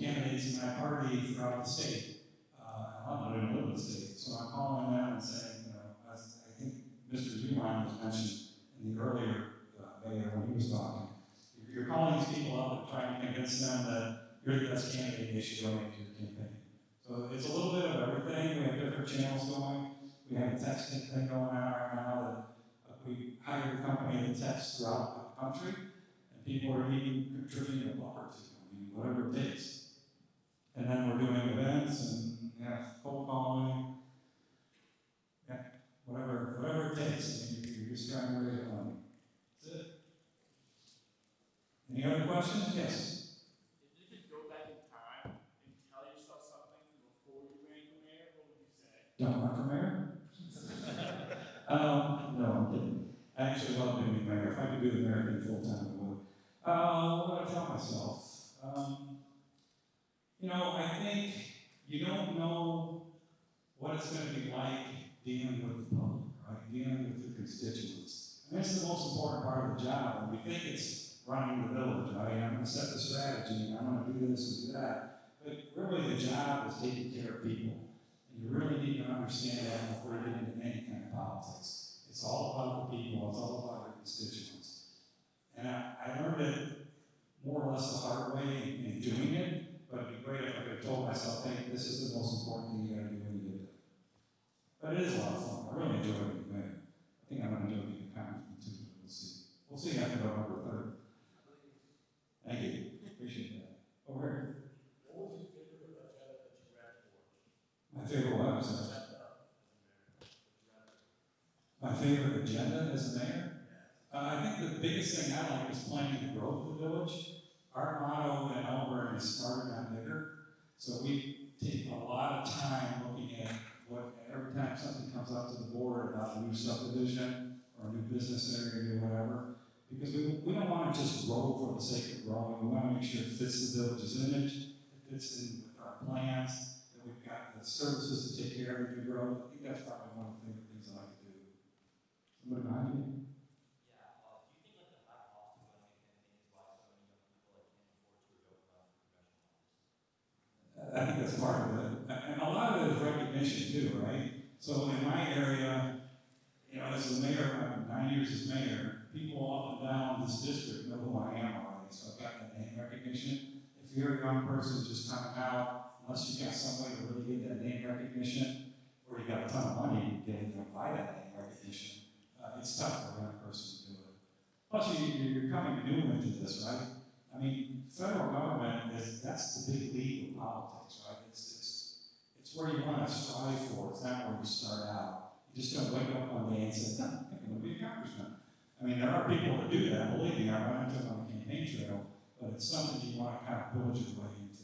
candidates in my party throughout the state. I'm not even live in the state. So I'm calling them and saying, I think Mr. Zuline was mentioned in the earlier mayor when he was talking. You're calling these people up and trying to convince them that you're the best candidate they should donate to your campaign. So it's a little bit of everything. We have different channels going. We have a texting thing going on right now that we hired a company that texts throughout the country, and people are even contributing a buck or two. I mean, whatever it takes. And then we're doing events and cold calling, whatever it takes. I mean, you're just trying to raise money. That's it. Any other questions? Yes. If you could go back in time and tell yourself something from before you ran for mayor, what would you say? Don't run for mayor? No, I'm kidding. I actually love being mayor. If I could do the mayor thing full time, I would. What would I tell myself? I think you don't know what it's going to be like dealing with the public, right? Dealing with your constituents. And that's the most important part of the job. We think it's running the village, right? I'm going to set the strategy, and I'm going to do this and do that. But really, the job is taking care of people. And you really need to understand that before you get into any kind of politics. It's all about the people. It's all about your constituents. And I learned it more or less the hard way in doing it. But it'd be great if I could have told myself, hey, this is the most important thing you got to do when you get there. But it is a lot of fun. I really enjoy being mayor. I think I'm going to enjoy being a congressman too, but we'll see. We'll see after November 3rd. Thank you. Appreciate that. Over here. What was your favorite agenda that you ran for? My favorite what? My favorite agenda as a mayor? I think the biggest thing I like is planning the growth of the village. Our motto in Elburn is smarter, not bigger. So we take a lot of time looking at every time something comes up to the board about a new subdivision or a new business area or whatever, because we don't want to just grow for the sake of growing. We want to make sure it fits the village's image, it fits in with our plans, that we've got the services to take care of the growth. I think that's probably one of the favorite things I like to do. Somebody behind you? I think that's part of it. And a lot of it is recognition too, right? So in my area, as the mayor, 9 years as mayor, people up and down this district know who I am already. So I've got that name recognition. If you're a young person just coming out, unless you've got some way to really get that name recognition, or you got a ton of money to buy that name recognition, it's tough for a young person to do it. Plus, you're coming new into this, right? I mean, federal government that's the big league of politics, right? It's where you want to strive for. It's not where you start out. You just don't wake up one day and say, no, I think I'm going to be a congressman. I mean, there are people that do that. Believe me, I run into them on the campaign trail, but it's something you want to kind of build your way into.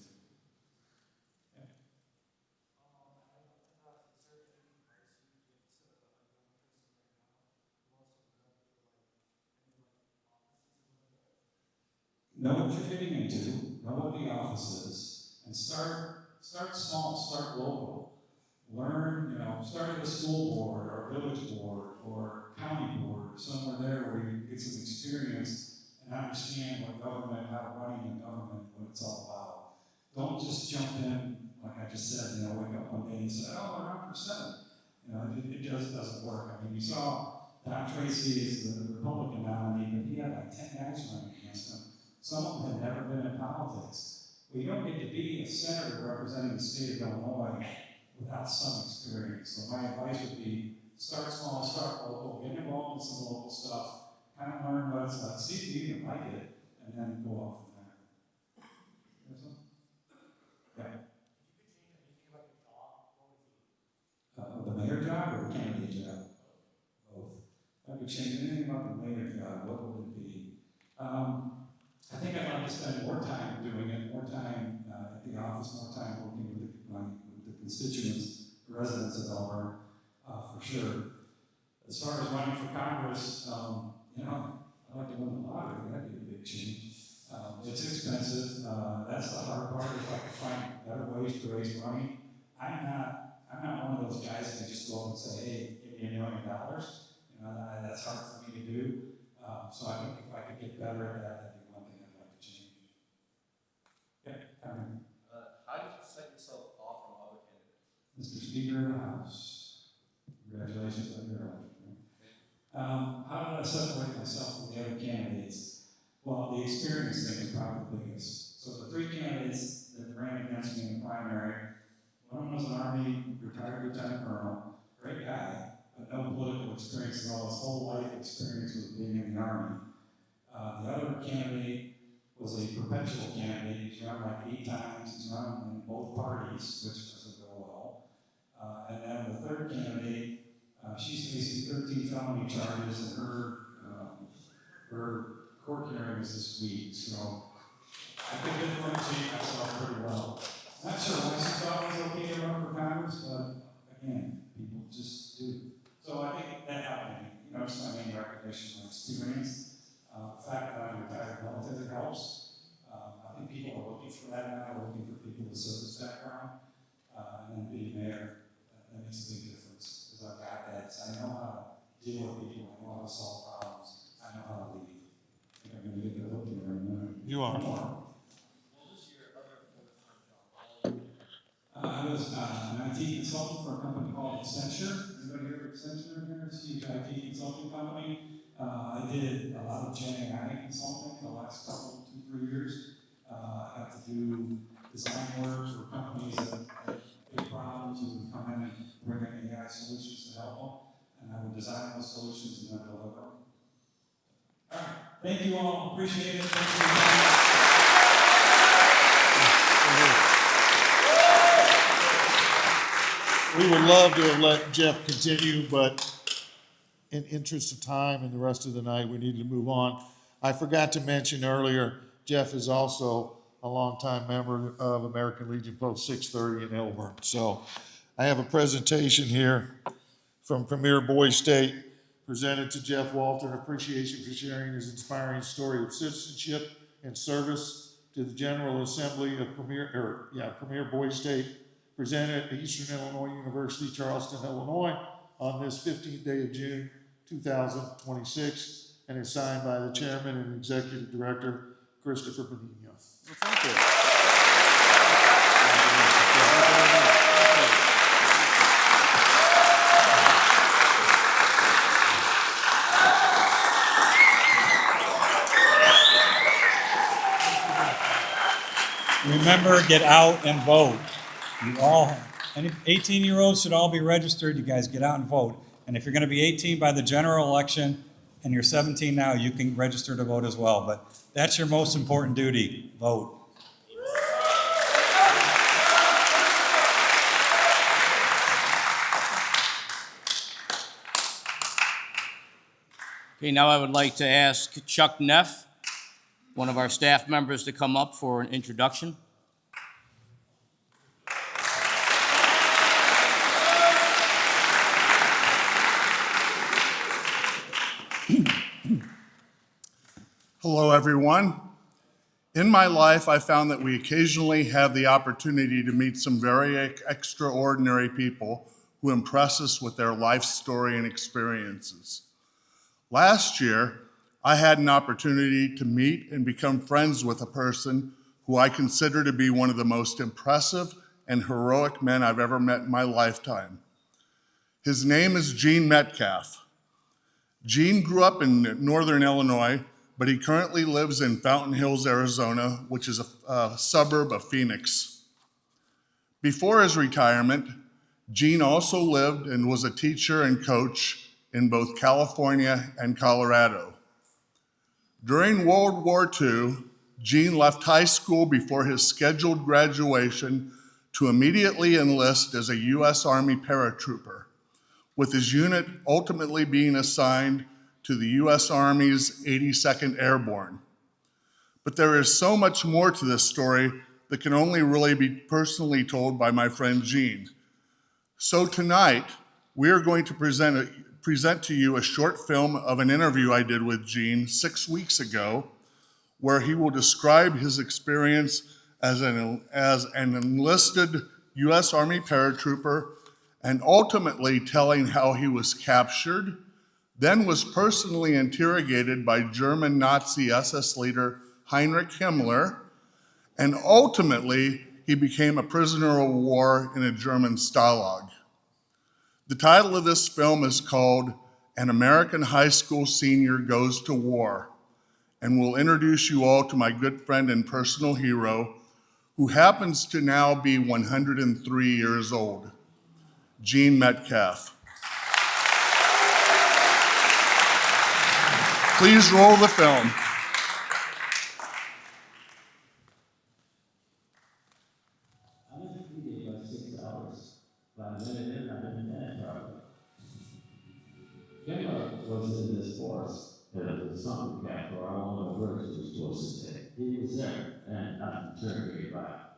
Know what you're getting into, know what the office is, and start small, start local. Learn, start at a school board or a village board or county board, somewhere there where you get some experience and understand what government, how running a government, what it's all about. Don't just jump in, like I just said, wake up one day and say, oh, I'm for Senate. It just doesn't work. I mean, you saw Don Tracy is the Republican nominee, but he had like 10 guys running against him. Some of them had never been in politics. Well, you don't get to be a senator representing the state of Illinois without some experience. So my advice would be start small, start local, get involved in some local stuff, kind of learn what it's like, see if you even like it, and then go off from there. That's all. Yeah. The mayor job or the candidate job? Both. If I could change anything about the mayor job, what would it be? I think I'd like to spend more time doing it, more time at the office, more time working with the constituents, the residents of Delaware, for sure. As far as running for Congress, you know, I'd like to win the lottery. That'd be a big change. It's expensive. That's the hard part. If I could find better ways to raise money, I'm not one of those guys that just go up and say, "Hey, give me $1 million." You know, that's hard for me to do. So I think if I could get better at that, that'd be one thing I'd like to change. Yeah, how did you set yourself off from other candidates? Mr. Speaker of the House, congratulations on your election. How did I separate myself from the other candidates? Well, the experience thing is probably the biggest. So the 3 candidates that ran against me in the primary, one was an Army retired lieutenant colonel, great guy, but no political experience at all. His whole life experience was being in the Army. The other candidate was a perpetual candidate. He's run like 8 times. He's run in both parties, which doesn't go well. And then the third candidate, she's facing 13 felony charges, and her court hearing is this week. So I could differentiate myself pretty well. Not sure why she thought it was okay to run for Congress, but again, people just do. So I think that helped me. You know, it's my main recognition of experience. The fact that I'm retired military helps. I think people are looking for that now, looking for people with service background. And then being mayor, that makes a big difference. Because I've got that. I know how to deal with people. I know how to solve problems. I know how to lead. I think I'm going to get the vote here in a minute. You are. I was an IT consultant for a company called Accenture. Anybody heard of Accenture here? It's a huge IT consulting company. I did a lot of Gen AI consulting the last couple, 2-3 years. I got to do design work for companies that have big problems who would come in and bring in AI solutions to help them. And I would design those solutions and then deliver them. All right. Thank you all. Appreciate it. Thank you. We would love to have let Jeff continue, but in interest of time and the rest of the night, we need to move on. I forgot to mention earlier, Jeff is also a longtime member of American Legion Post 630 in Elburn. So I have a presentation here from Premier Boys State, presented to Jeff Walter, in appreciation for sharing his inspiring story of citizenship and service to the General Assembly of Premier Boys State, presented at Eastern Illinois University, Charleston, Illinois, on this 15th day of June, 2026, and is signed by the Chairman and Executive Director, Christopher Benigno. Well, thank you. Remember, get out and vote. You all, any 18-year-olds should all be registered. You guys get out and vote. And if you're going to be 18 by the general election and you're 17 now, you can register to vote as well. But that's your most important duty, vote. Okay, now I would like to ask Chuck Neff, one of our staff members, to come up for an introduction. Hello, everyone. In my life, I found that we occasionally have the opportunity to meet some very extraordinary people who impress us with their life story and experiences. Last year, I had an opportunity to meet and become friends with a person who I consider to be one of the most impressive and heroic men I've ever met in my lifetime. His name is Gene Metcalf. Gene grew up in northern Illinois, but he currently lives in Fountain Hills, Arizona, which is a suburb of Phoenix. Before his retirement, Gene also lived and was a teacher and coach in both California and Colorado. During World War II, Gene left high school before his scheduled graduation to immediately enlist as a U.S. Army paratrooper, with his unit ultimately being assigned to the U.S. Army's 82nd Airborne. But there is so much more to this story that can only really be personally told by my friend Gene. So tonight, we are going to present to you a short film of an interview I did with Gene 6 weeks ago, where he will describe his experience as an enlisted U.S. Army paratrooper and ultimately telling how he was captured, then was personally interrogated by German Nazi SS leader Heinrich Himmler, and ultimately he became a prisoner of war in a German stalag. The title of this film is called An American High School Senior Goes to War, and will introduce you all to my good friend and personal hero, who happens to now be 103 years old, Gene Metcalf. Please roll the film. Himmler was in this force, and it was something camp where I won't know where he was supposed to take. He was there, and nothing turned me back.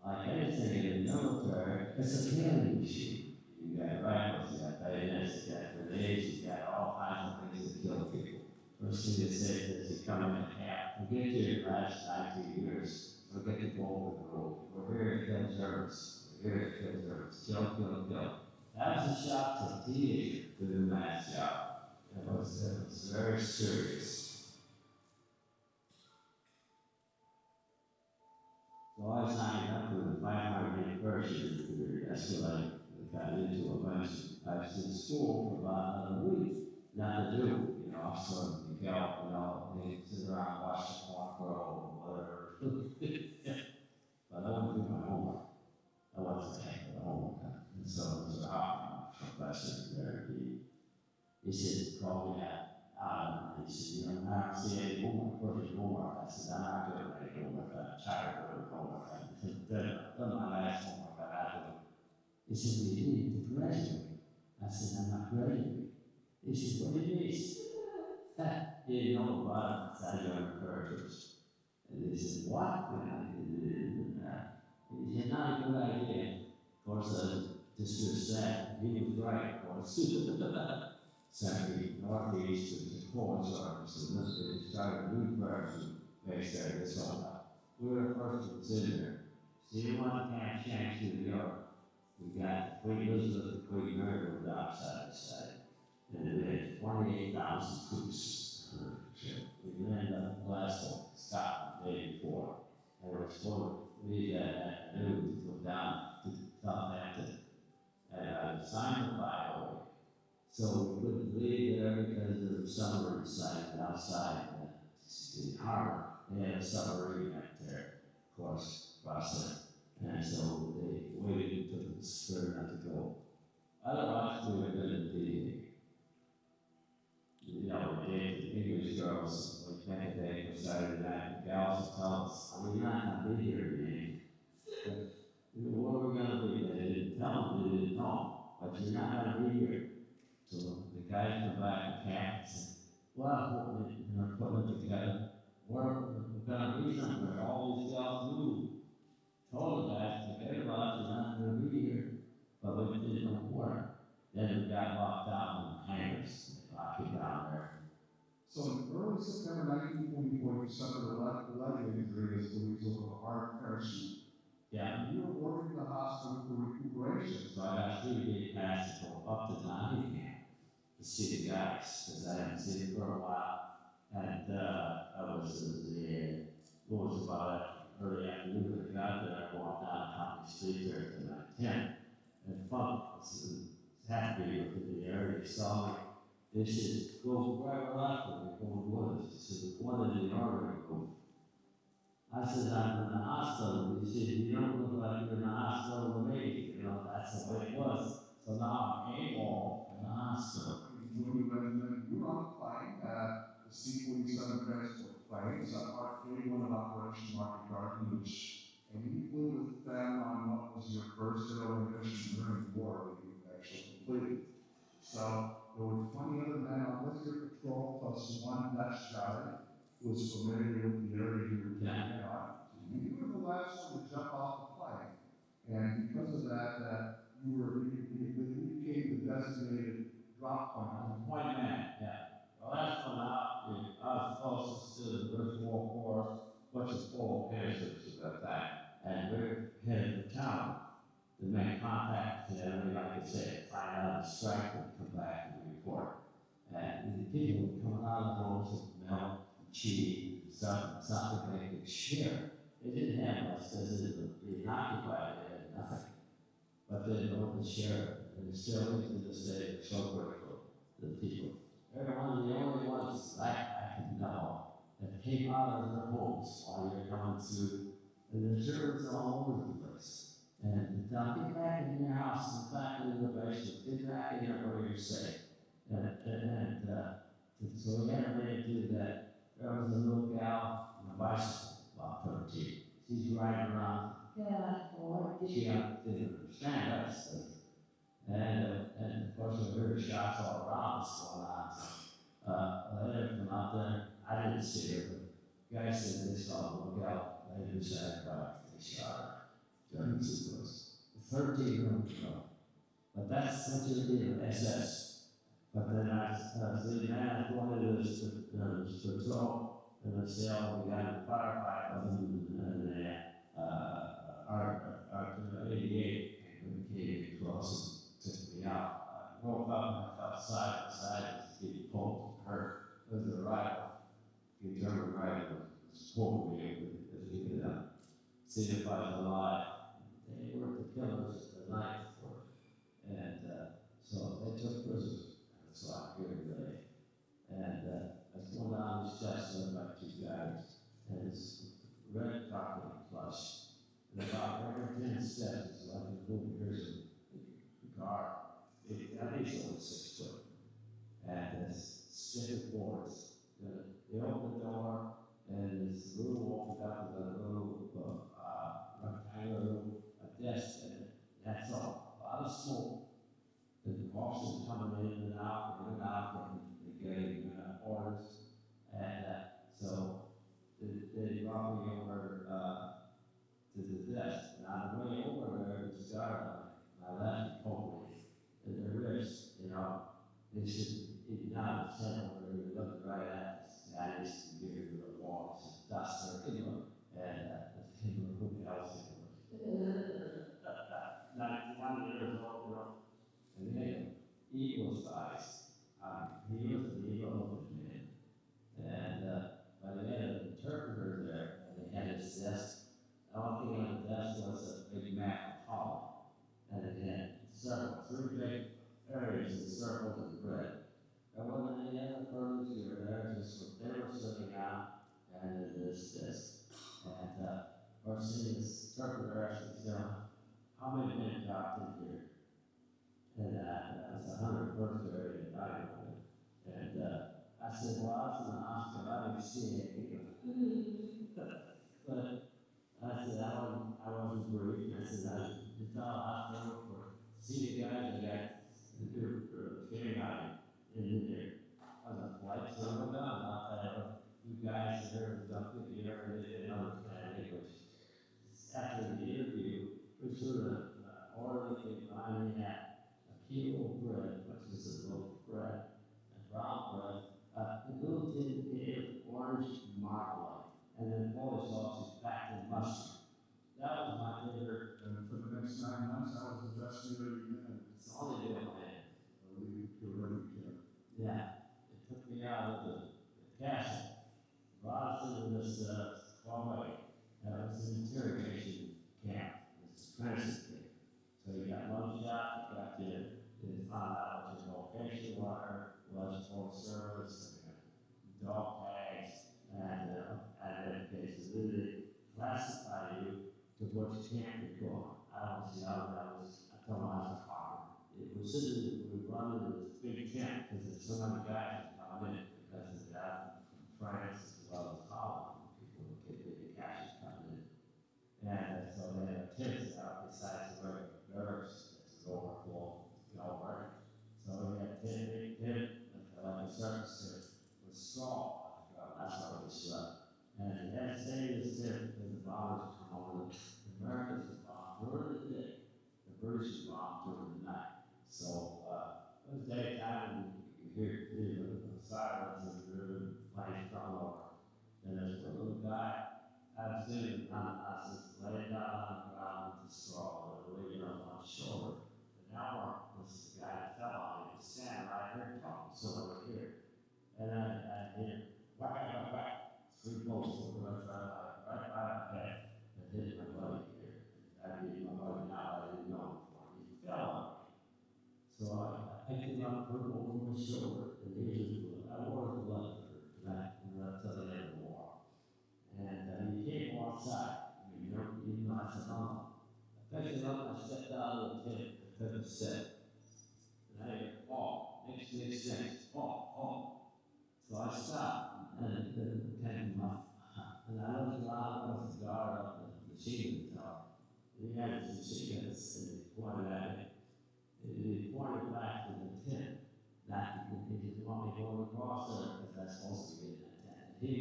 Like anything in the military, it's a killing machine. You got rifles, you got bayonets, you got grenades, you got all kinds of things that kill people. First thing they say is you come in camp, forget your last 19 years, forget the golden rule. We're here to kill terrorists. We're here to kill terrorists. Kill, kill, kill. That was a shock to a teenager to do that job. It was very serious. So I signed up for the 500 version degree. That's what I got into eventually. I was in school for about another week. Nothing to do, you know, so you go, they sit around, watch the porn grow, whatever. But I wouldn't do my homework. I wasn't taking the homework. And so it was a professor there. He said, call me out. He said, you know, I don't see any homework, perfect homework. I said, I'm not doing any homework. I'm tired of doing homework. I've done my last homework. I got to do it. He said, well, you need to graduate. I said, I'm not graduating. He said, what do you mean? He didn't know about it. I joined the paratroopers. And he said, what? He said, not a good idea. Of course, just to sad. He was right, of course. Sent me northeast to the Polish armies, and they started a new parachute base there this summer. We were the first ones in there. So you want Camp Shanks, New York. We got the Queen Elizabeth, the Queen Mary were down side by side. And we had 28,000 troops on the ship. We landed up in Glasgow, Scotland, the day before. And we were supposed to leave that afternoon to go down to Southampton. And I signed the file. So we couldn't leave there because there was submarine sighting outside the harbor. They had a submarine right there, of course, across it. And so they waited until the spirit had to go. Otherwise, we would have been in the you know, the English girls, like back day for Saturday night, the gals would tell us, I mean, you're not going to be here today. What are we going to be? They didn't tell them, they didn't know. But you're not going to be here. So the guys come back to camp and said, well, we're putting it together. We're going to be somewhere. All these gals knew. Told the guys, forget about it, you're not going to be here. But we didn't know where. Then we got locked out in the hangars. They locked it down there. So in early September 1944, you suffered a leg injury as a result of a hard parachute. Yeah. And you were ordered to the hospital for recuperation. So I got 3-day pass to go up to Nottingham to see the guys, because I hadn't seen them for a while. And I was about early afternoon. I got there, I walked down Company Street there to my tent. And funk was happy within the area. They saw me. They said, go right or left, and they go with us. He said, one in the artery group. I said, I'm in the hospital. He said, you don't look like you're in the hospital to me. You know, that's the way it was. So now I'm AWOL in the hospital. We were on the plane, the C-47 transport plane, Part 41 of Operation Market Garden, and you flew with them on what was your first aerial mission during the war that you actually completed. So there were 20 other men on with your patrol, plus one Dutch guy who was familiar with the area you were taking on. You were the last one to jump off the plane. And because of that, you became the designated drop point. White man, yeah. The last one out, I was closest to the reservoir forest, which is full of parachutes at that time. And we're headed to town to make contact with them, like I said, find out the strike and come back and report. And the people were coming out of the homes with milk, cheese, something they could share. They didn't have much because it was being occupied, they had nothing. But they know the share, and it's still to this day, so grateful to the people. They're one of the only ones I can know that came out of their homes while you're coming through, and the Germans all over the place. And now get back in your house, get back in the basement, get back in there where you're safe. So we had a man do that. There was a little gal on a bicycle, about 13. She's riding around. Yeah, boy, she didn't understand us. And of course, we heard shots all around us going on. So, later come out there, I didn't see her, but guys said they saw a little gal later beside her. They shot her. During the sequence. 13 rooms ago. But that's essentially the SS. But then I said, man, I wanted to patrol and I said, oh, we got a firefight with them and our 88 came across and took me out. I woke up and I felt side by side as getting pulled to hurt. It was a rifle. The German rifle was pulling me as we get up. See if I was alive. They were the killers at the night for it. And so they took prisoners. And so I hear today. And I was going down these steps led by two guys. And it's red carpet plush. And about every 10 steps, it's like a little here's a car. At least over 6 foot. And it's stiff boards. They open the door, and this little walk out with a little rectangular desk in it. That's all. A lot of smoke. The officers coming in and out, and getting orders. And so they brought me over to the desk. And on the way over there, the guard on my left told me in their wrist, you know, they should not have said over there, you look right at this guy, needs to give you the wall. It's just dust or anyone. And who else? 91 years old, you know, and they had eagle size. He was an eagle man. And but they had an interpreter there, and they had his desk. The only thing on the desk was a big map of Holland. And it had three big areas encircled in red. There wasn't any other furniture there, just what they were sitting on, and then this. And first thing is, interpreter actually said, how many men got in here? And that was the 101st area in Ireland. And I said, well, I was in the hospital, I didn't see anything. But I said, I wasn't briefed. I said, I just thought hospital for see the guys that got the game out in there. On the flight, so I went down about that. You guys there was up in the air, they didn't understand English. After the interview, we sort of orderly finally had a kilo of bread, which is a loaf of bread, and brown bread, a little tin orange marmalade, and then boy sausage back in mustard. That was my dinner. And for the next 9 months, I was the best meal you had. It's all they do, man. Yeah. It took me out of the castle, brought us into this hallway. That was an interrogation camp. It's a transit camp. So you got one shot, you got you found out what your location was, service, dog tags, and cases. They classify you to what you can't record. I don't see how that was, I told them I was a farmer. It was sitting, we were running this big tent, because there's so many guys that come in, because of that, from France as well as Holland, people would get big cash coming in. And so they have tents out besides the regular barracks, that's an overflow, right? So we had like a surface with straw, that's how we slept. And you had to stay in this tent because the bombers come over. The Americans would bomb during the day, the British would bomb during the night. So it was daytime, and you hear the sirens and the planes coming over. And there's a little guy, I was sitting on, I was laying down on the ground with the straw, and laying on my shoulder. And now this guy that fell on me, he was standing right here talking, so over here. And I hit whack, whack, whack, 3 bolts right by my head, and hit my buddy here. I mean, my buddy now, I didn't know him before, he fell on me. So I picked him up, put him over my shoulder, and I wore his blood for tonight, until the end of the war. And he came outside. I mean, you know, I said, oh. I picked him up, I stepped out of the tent, I took a step. And I heard, oh, next, oh. So I stopped, and came off. And I looked around, there was a guard up at the machine tower. He had his machine guns, and he pointed at me. He pointed back to the tent. That he didn't want me going across there, because that's supposed to be in that tent. He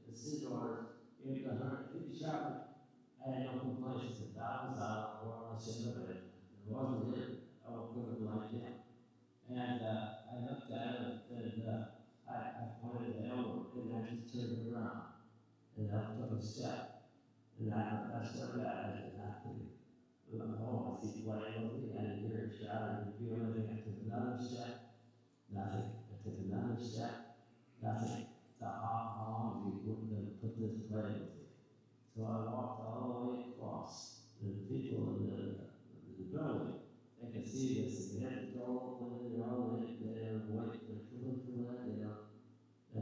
was, his orders, he shot me. I had no complaints. If that was out, or I should have been. It wasn't it. I could have liked him. And I looked at him, and I pointed the elbow, and I just turned around. And I took a step. And I started at it, and I could, oh, I see playing with me. I didn't hear a shot, I didn't feel anything. I took another step, nothing. I took another step, nothing. So how long do you put this play with me? So I walked all the way across. The people in the building, they could see this, and they had the door open, you know, they had wait, they're looking for that, you know. I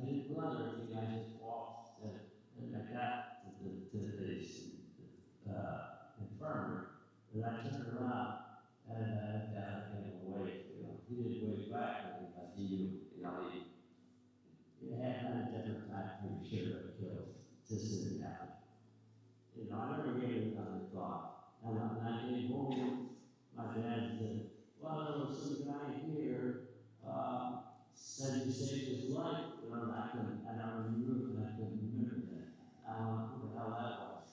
didn't run or anything, I just walked, and I got to the infirmary, and I turned around, and I gave him a wave, you know. He didn't wave back, because he knew, you know, he had a different type of shit of kills. Just didn't happen. You know, I never gave it another thought. And when I came home, my dad said, well, there was some guy here, said he saved his life. You know, I remember that. I don't know who the hell that was.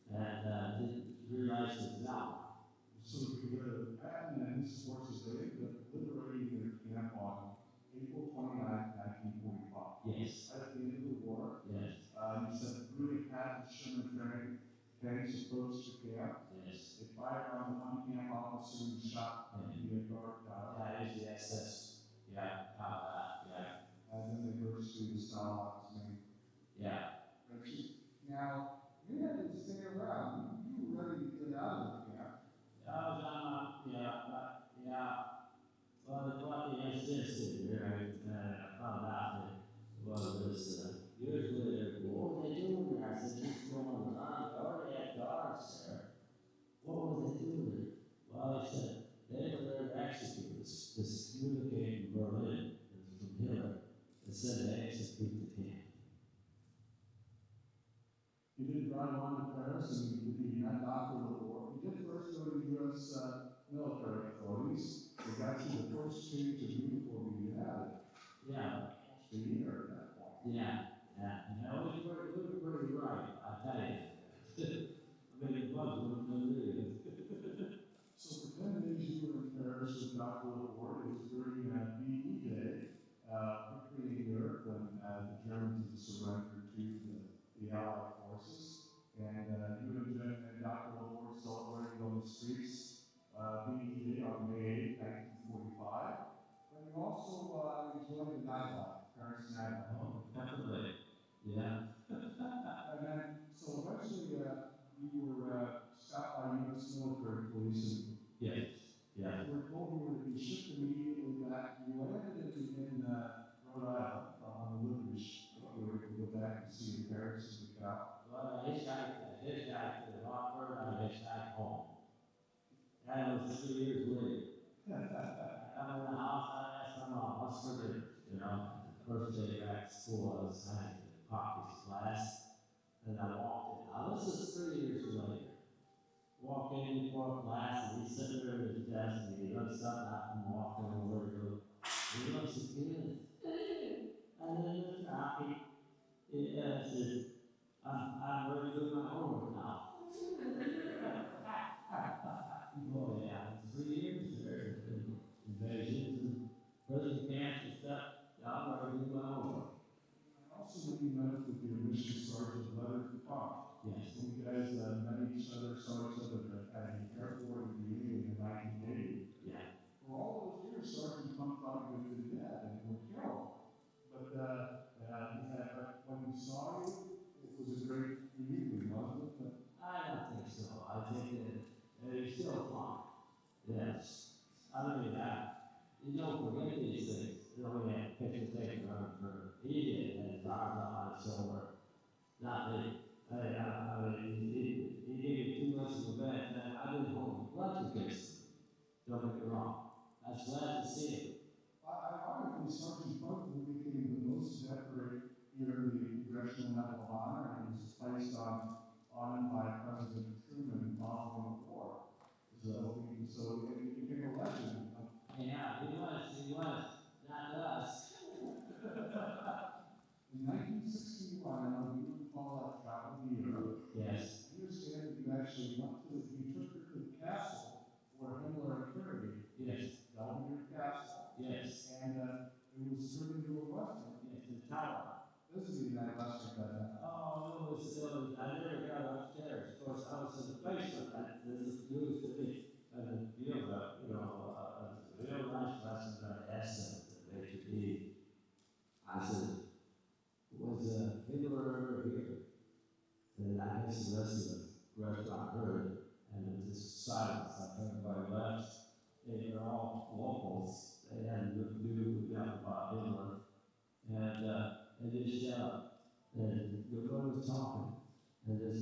And didn't realize it now. So we go to Patton and his forces, they liberated their camp on April 29, 1945. Yes. At the end of the war. Yes. You said 3 Patton Sherman tanks approached the camp. Yes. They fired on one camp officer who shot the guard tower. Yeah, it is the excess. Yeah, yeah. And then they burst through the Stalin's main. Yeah. Now, you had to stay around. You were ready to get out of the camp. I was on yeah. Well, the funny is this, I found out that, well, this, years later, what were they doing there? I said, just going on, they already had guards there. What were they doing there? Well, they said, they were there to execute this communique in Berlin, from Hitler, that said they execute the camp. You did drive on to Paris and you met Dr. Lepore. You did first go to U.S. Military authorities. They got you the first change of uniform you had. Yeah. The year at that point. Yeah. And it was pretty right, I tell you. I mean, it was really. So for 10 days you were in Paris with Dr. Lepore. It was during VE Day, victory in Europe, when the Germans surrendered to the Allied forces. And you and Dr. Lepore celebrated on the streets VE Day on May 8, 1945. And you also enjoyed the nightlife, Paris nightlife. Oh, definitely. Yeah. And then, so eventually you were stopped by U.S. military police. And yes. Yeah. you were told you were to be shipped immediately back. You landed in was for years, you know. The first day back to school, I was kind of popped this class, and I walked in. Now, this is 3 years later. Walk in before class, and he's sitting there at his desk, and he looks up, and I'm walking over to him. He looks again, and then Mr. Hockey, says, I'm ready to do my homework now. Oh, yeah, 3 years there, invasions and prison camps and stuff. I'm ready to do my homework. Also, when you met with your mission sergeant, letter to talk. Yes. When you guys met each other, saw each other at the airport in 1980. Yeah. For all those years, Sergeant Pump thought you had been dead and were killed. But when he saw you, it was a great reunion, wasn't it? I don't think so. I think that he's still fun. Yes. I mean, you don't forget these things. You know, we had pictures taken for he did, and his arms on his shoulder. Not me. I mean, he gave me too much of a bad time. I didn't hold blood against him. Don't get me wrong. I was glad to see him. Ironically, Sergeant Pump became the most decorated here in the Congressional Medal of Honor, and was placed on him by President Truman following the war. So it became a legend. Yeah, he was. Not us. In 1961, now we would call that travel to Europe. Yes. I understand that you actually you took her to the castle where Himmler and Kerry. Yes. Belvedere Castle. Yes. And it was turned into a restaurant. Yes, the tower. Visiting that restaurant. Oh, it was, I never got upstairs. Of course, I was in the basement. This is news to me. And you know, a real nice lesson that I asked them that they should be. I said, was Hitler ever here? And I guess the rest of the restaurant heard, and there was this silence. Everybody left. They were all locals. They hadn't knew about Hitler. And they just shut up. And everyone was talking. And they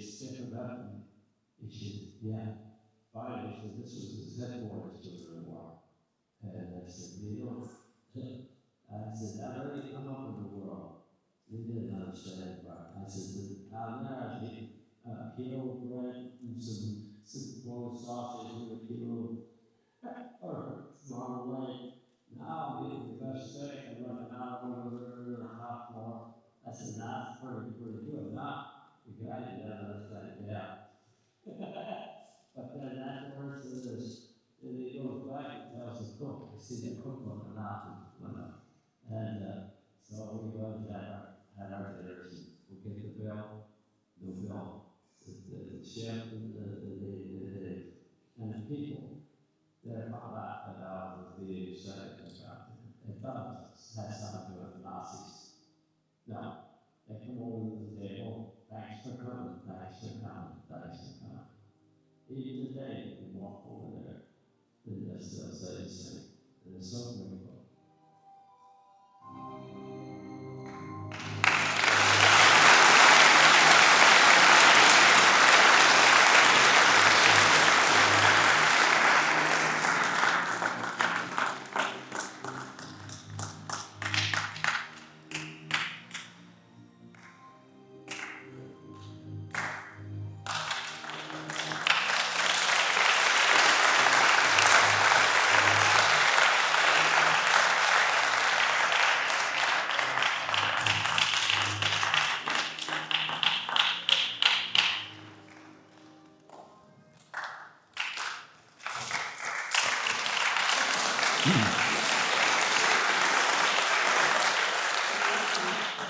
stiffened up, and he said, yeah. Finally, he said, this was his headquarters during the war. And I said, you know, I said, I've already come up in the world. They didn't understand, but I said, I'm there, kilo bread and some boiled sausage with a kilo or wrong way. Now I'm eating the best steak and running out over a hot more. I said, that's pretty good. Now, the guy didn't understand, yeah. But then afterwards, then he goes back and tells the cook. I see the cook on the knob. And so we go to had our dinners, and we'll get the bill, no bill. The chef and the people that found out about the second and thought it had something to do with the Nazis. No, they come over to the table, thanks for coming, thanks for coming, thanks for coming. Even today, we walk over there, and they still say the same. And it's so grateful.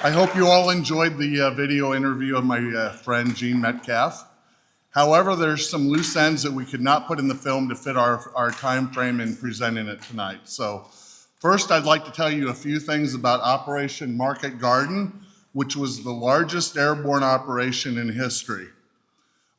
I hope you all enjoyed the video interview of my friend Gene Metcalf. However, there's some loose ends that we could not put in the film to fit our time frame in presenting it tonight. So first, I'd like to tell you a few things about Operation Market Garden, which was the largest airborne operation in history.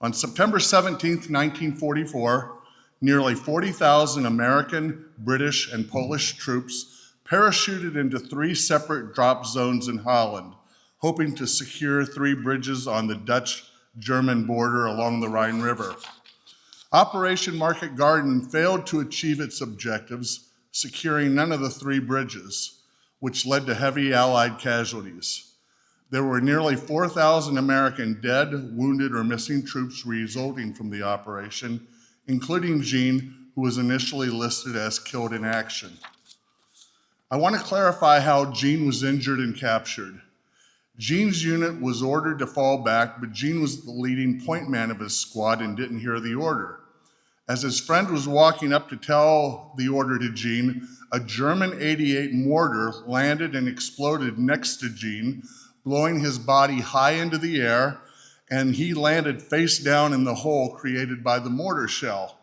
On September 17, 1944, nearly 40,000 American, British, and Polish troops parachuted into 3 separate drop zones in Holland, hoping to secure 3 bridges on the Dutch-German border along the Rhine River. Operation Market Garden failed to achieve its objectives, securing none of the 3 bridges, which led to heavy Allied casualties. There were nearly 4,000 American dead, wounded, or missing troops resulting from the operation, including Gene, who was initially listed as killed in action. I want to clarify how Gene was injured and captured. Gene's unit was ordered to fall back, but Gene was the leading point man of his squad and didn't hear the order. As his friend was walking up to tell the order to Gene, a German 88 mortar landed and exploded next to Gene, blowing his body high into the air, and he landed face down in the hole created by the mortar shell.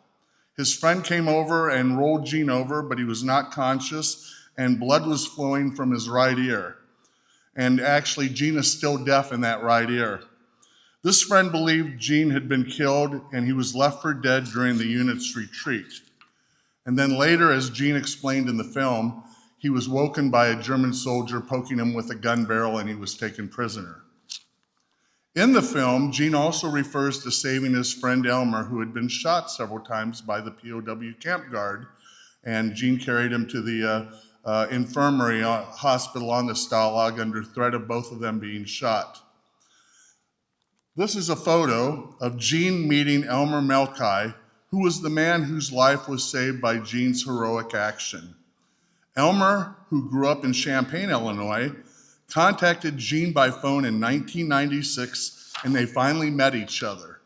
His friend came over and rolled Gene over, but he was not conscious, and blood was flowing from his right ear. And actually, Gene is still deaf in that right ear. This friend believed Gene had been killed, and he was left for dead during the unit's retreat. And then later, as Gene explained in the film, he was woken by a German soldier poking him with a gun barrel, and he was taken prisoner. In the film, Gene also refers to saving his friend Elmer, who had been shot several times by the POW camp guard, and Gene carried him to the infirmary hospital on the Stalag under threat of both of them being shot. This is a photo of Gene meeting Elmer Melkai, who was the man whose life was saved by Gene's heroic action. Elmer, who grew up in Champaign, Illinois, contacted Gene by phone in 1996, and they finally met each other.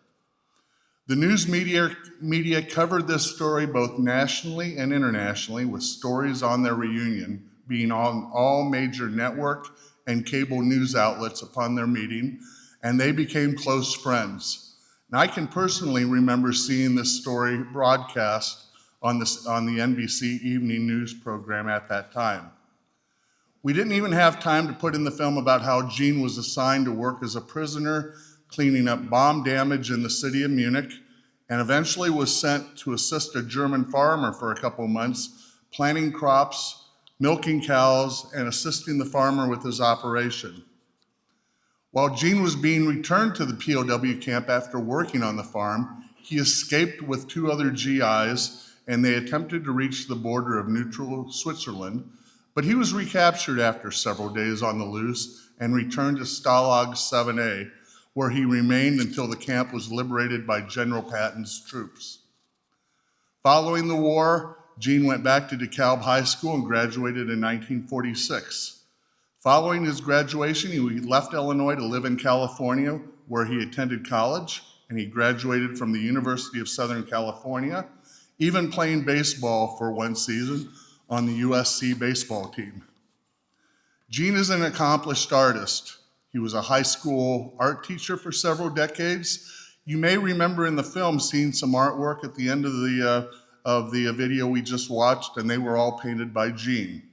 The news media covered this story both nationally and internationally, with stories on their reunion being on all major network and cable news outlets upon their meeting, and they became close friends. And I can personally remember seeing this story broadcast on the NBC evening news program at that time. We didn't even have time to put in the film about how Gene was assigned to work as a prisoner, cleaning up bomb damage in the city of Munich, and eventually was sent to assist a German farmer for a couple months, planting crops, milking cows, and assisting the farmer with his operation. While Gene was being returned to the POW camp after working on the farm, he escaped with 2 other GIs, and they attempted to reach the border of neutral Switzerland, but he was recaptured after several days on the loose and returned to Stalag 7A, where he remained until the camp was liberated by General Patton's troops. Following the war, Gene went back to DeKalb High School and graduated in 1946. Following his graduation, he left Illinois to live in California, where he attended college, and he graduated from the University of Southern California, even playing baseball for 1 season on the USC baseball team. Gene is an accomplished artist. He was a high school art teacher for several decades. You may remember in the film seeing some artwork at the end of the video we just watched, and they were all painted by Gene.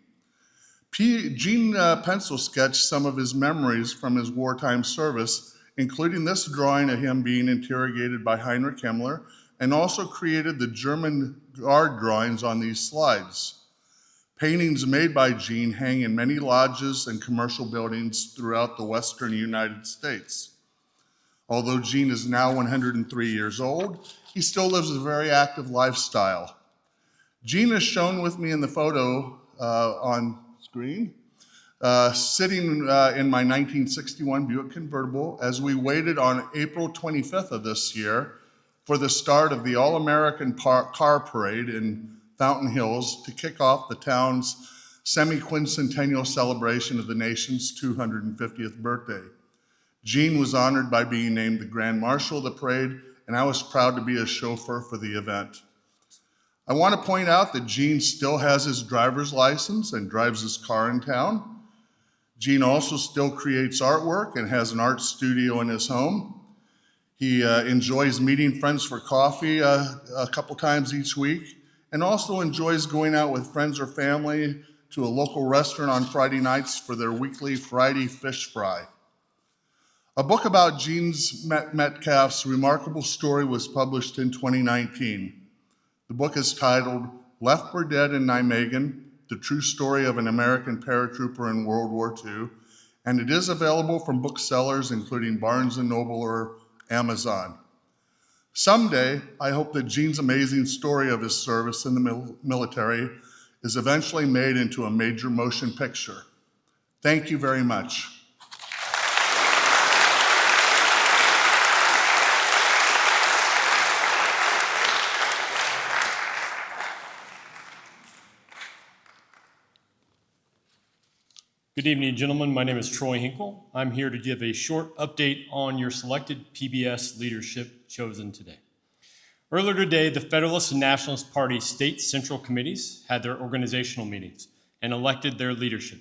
Gene pencil sketched some of his memories from his wartime service, including this drawing of him being interrogated by Heinrich Himmler, and also created the German guard drawings on these slides. Paintings made by Gene hang in many lodges and commercial buildings throughout the western United States. Although Gene is now 103 years old, he still lives a very active lifestyle. Gene is shown with me in the photo on screen, sitting in my 1961 Buick convertible as we waited on April 25th of this year for the start of the All-American Car Parade in Fountain Hills to kick off the town's semi-quincentennial celebration of the nation's 250th birthday. Gene was honored by being named the Grand Marshal of the parade, and I was proud to be a chauffeur for the event. I want to point out that Gene still has his driver's license and drives his car in town. Gene also still creates artwork and has an art studio in his home. He enjoys meeting friends for coffee a couple times each week, and also enjoys going out with friends or family to a local restaurant on Friday nights for their weekly Friday fish fry. A book about Gene Metcalf's remarkable story was published in 2019. The book is titled Left for Dead in Nijmegen, The True Story of an American Paratrooper in World War II, and it is available from booksellers including Barnes & Noble or Amazon. Someday, I hope that Gene's amazing story of his service in the military is eventually made into a major motion picture. Thank you very much. Good evening, gentlemen. My name is Troy Hinkle. I'm here to give a short update on your selected PBS leadership chosen today. Earlier today, the Federalist and Nationalist Party state central committees had their organizational meetings and elected their leadership.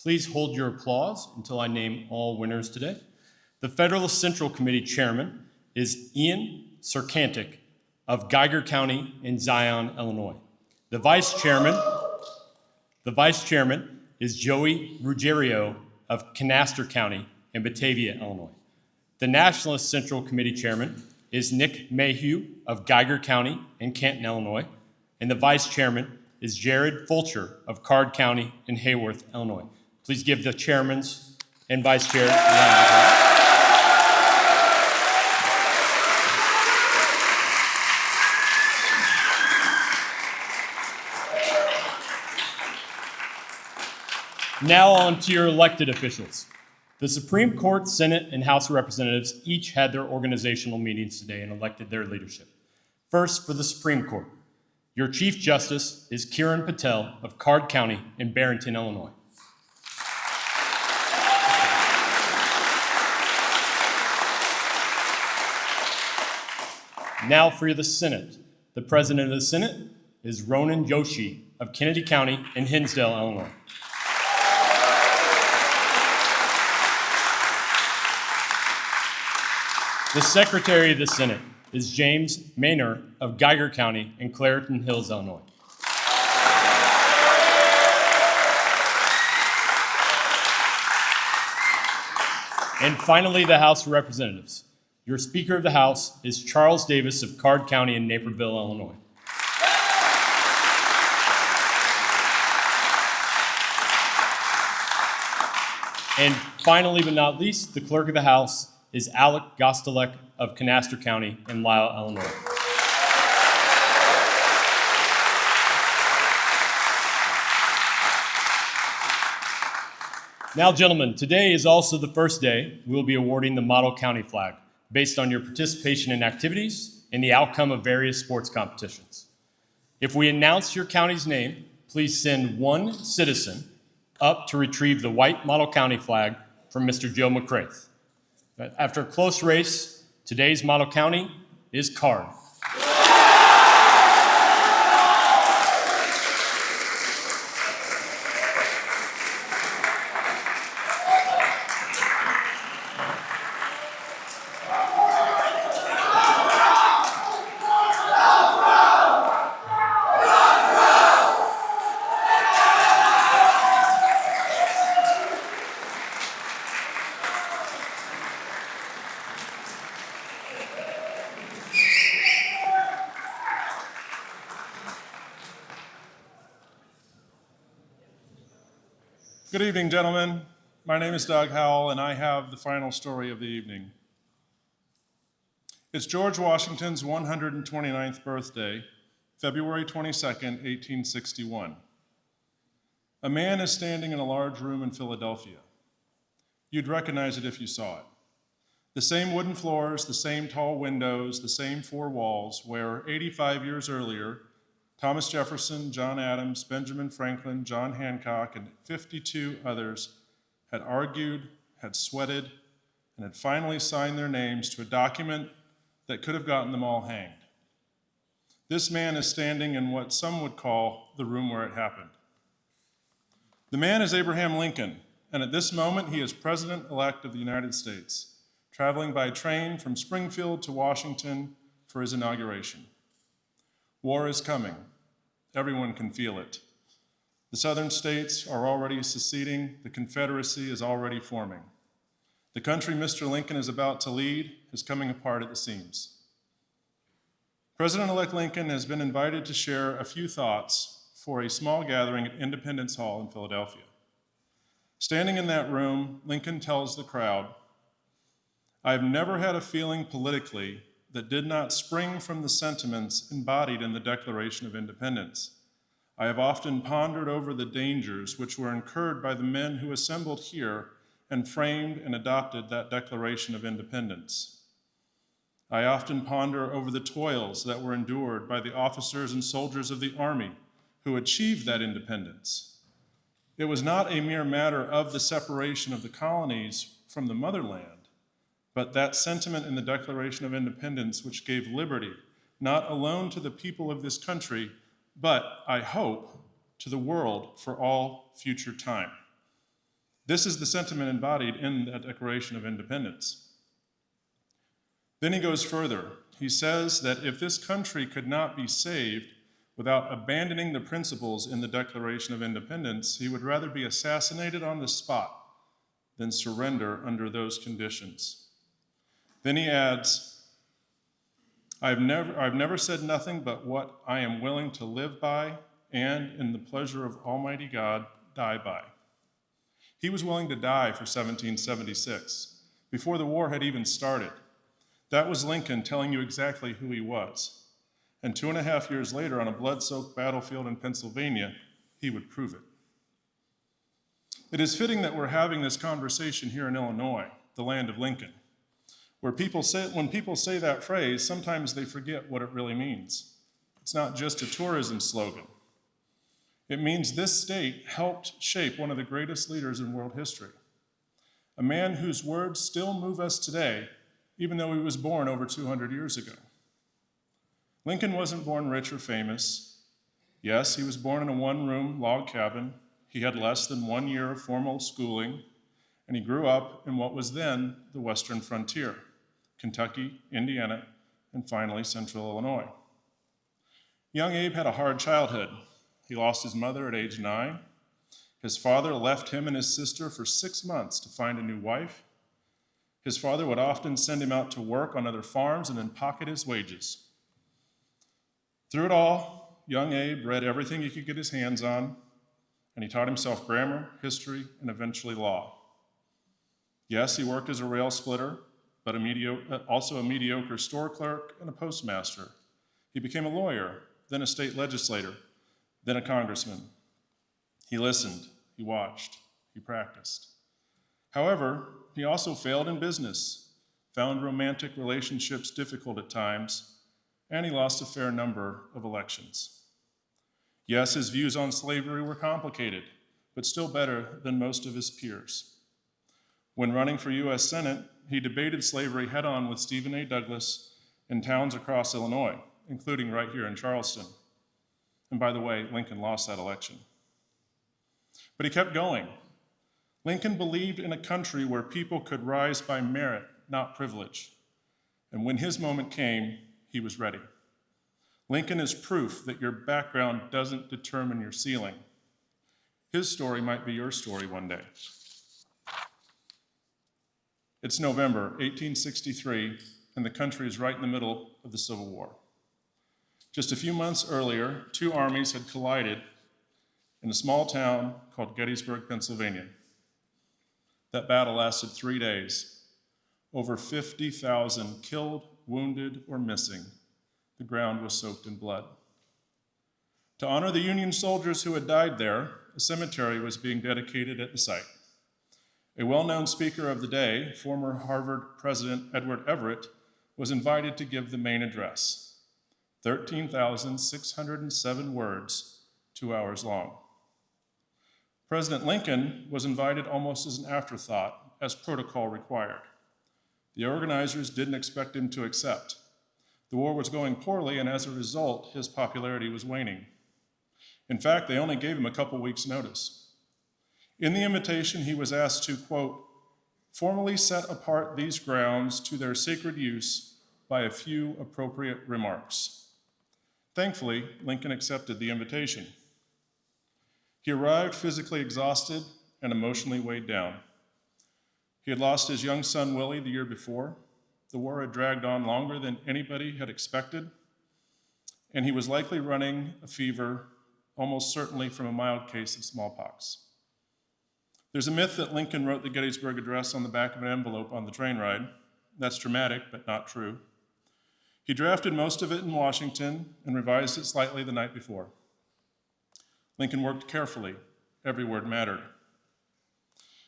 Please hold your applause until I name all winners today. The Federalist Central Committee chairman is Ian Serkantic of Geiger County in Zion, Illinois. The vice chairman is Joey Ruggiero of Canaster County in Batavia, Illinois. The Nationalist Central Committee chairman is Nick Mayhew of Geiger County in Canton, Illinois. And the vice chairman is Jared Fulcher of Card County in Hayworth, Illinois. Please give the chairmans and vice chair a round of applause. Now on to your elected officials. The Supreme Court, Senate, and House of Representatives each had their organizational meetings today and elected their leadership. First, for the Supreme Court, your Chief Justice is Kiran Patel of Card County in Barrington, Illinois. Now for the Senate. The President of the Senate is Ronan Joshi of Kennedy County in Hinsdale, Illinois. The Secretary of the Senate is James Maynor of Geiger County in Clareton Hills, Illinois. And finally, the House of Representatives. Your Speaker of the House is Charles Davis of Card County in Naperville, Illinois. And finally, but not least, the Clerk of the House is Alec Gostelek of Canaster County in Lisle, Illinois. Now, gentlemen, today is also the first day we'll be awarding the Model County flag based on your participation in activities and the outcome of various sports competitions. If we announce your county's name, please send one citizen up to retrieve the white Model County flag from Mr. Joe McCraith. After a close race, today's Model County is Card. Good evening, gentlemen. My name is Doug Howell, and I have the final story of the evening. It's George Washington's 129th birthday, February 22nd, 1861. A man is standing in a large room in Philadelphia. You'd recognize it if you saw it. The same wooden floors, the same tall windows, the same four walls where 85 years earlier, Thomas Jefferson, John Adams, Benjamin Franklin, John Hancock, and 52 others had argued, had sweated, and had finally signed their names to a document that could have gotten them all hanged. This man is standing in what some would call the room where it happened. The man is Abraham Lincoln, and at this moment he is President-elect of the United States, traveling by train from Springfield to Washington for his inauguration. War is coming. Everyone can feel it. The southern states are already seceding. The Confederacy is already forming. The country Mr. Lincoln is about to lead is coming apart at the seams. President-elect Lincoln has been invited to share a few thoughts for a small gathering at Independence Hall in Philadelphia. Standing in that room, Lincoln tells the crowd, "I've never had a feeling politically that did not spring from the sentiments embodied in the Declaration of Independence. I have often pondered over the dangers which were incurred by the men who assembled here and framed and adopted that Declaration of Independence. I often ponder over the toils that were endured by the officers and soldiers of the Army who achieved that independence. It was not a mere matter of the separation of the colonies from the motherland, but that sentiment in the Declaration of Independence which gave liberty, not alone to the people of this country, but, I hope, to the world for all future time. This is the sentiment embodied in that Declaration of Independence. Then he goes further. He says that if this country could not be saved without abandoning the principles in the Declaration of Independence, he would rather be assassinated on the spot than surrender under those conditions. Then he adds, I've never said nothing but what I am willing to live by and, in the pleasure of Almighty God, die by. He was willing to die for 1776, before the war had even started. That was Lincoln telling you exactly who he was. And 2.5 years later, on a blood-soaked battlefield in Pennsylvania, he would prove it. It is fitting that we're having this conversation here in Illinois, the land of Lincoln, where when people say that phrase, sometimes they forget what it really means. It's not just a tourism slogan. It means this state helped shape one of the greatest leaders in world history, a man whose words still move us today, even though he was born over 200 years ago. Lincoln wasn't born rich or famous. Yes, he was born in a one-room log cabin. He had less than 1 year of formal schooling, and he grew up in what was then the Western frontier, Kentucky, Indiana, and finally Central Illinois. Young Abe had a hard childhood. He lost his mother at age 9. His father left him and his sister for 6 months to find a new wife. His father would often send him out to work on other farms and then pocket his wages. Through it all, young Abe read everything he could get his hands on, and he taught himself grammar, history, and eventually law. Yes, he worked as a rail splitter, but also a mediocre store clerk and a postmaster. He became a lawyer, then a state legislator, then a congressman. He listened, he watched, he practiced. However, he also failed in business, found romantic relationships difficult at times, and he lost a fair number of elections. Yes, his views on slavery were complicated, but still better than most of his peers. When running for U.S. Senate, he debated slavery head-on with Stephen A. Douglas in towns across Illinois, including right here in Charleston. And by the way, Lincoln lost that election. But he kept going. Lincoln believed in a country where people could rise by merit, not privilege. And when his moment came, he was ready. Lincoln is proof that your background doesn't determine your ceiling. His story might be your story one day. It's November 1863, and the country is right in the middle of the Civil War. Just a few months earlier, two armies had collided in a small town called Gettysburg, Pennsylvania. That battle lasted 3 days. Over 50,000 killed, wounded, or missing. The ground was soaked in blood. To honor the Union soldiers who had died there, a cemetery was being dedicated at the site. A well-known speaker of the day, former Harvard President Edward Everett, was invited to give the main address. 13,607 words, 2 hours long. President Lincoln was invited almost as an afterthought, as protocol required. The organizers didn't expect him to accept. The war was going poorly, and as a result, his popularity was waning. In fact, they only gave him a couple weeks' notice. In the invitation, he was asked to, quote, formally set apart these grounds to their sacred use by a few appropriate remarks. Thankfully, Lincoln accepted the invitation. He arrived physically exhausted and emotionally weighed down. He had lost his young son, Willie, the year before. The war had dragged on longer than anybody had expected, and he was likely running a fever, almost certainly from a mild case of smallpox. There's a myth that Lincoln wrote the Gettysburg Address on the back of an envelope on the train ride. That's dramatic, but not true. He drafted most of it in Washington and revised it slightly the night before. Lincoln worked carefully. Every word mattered.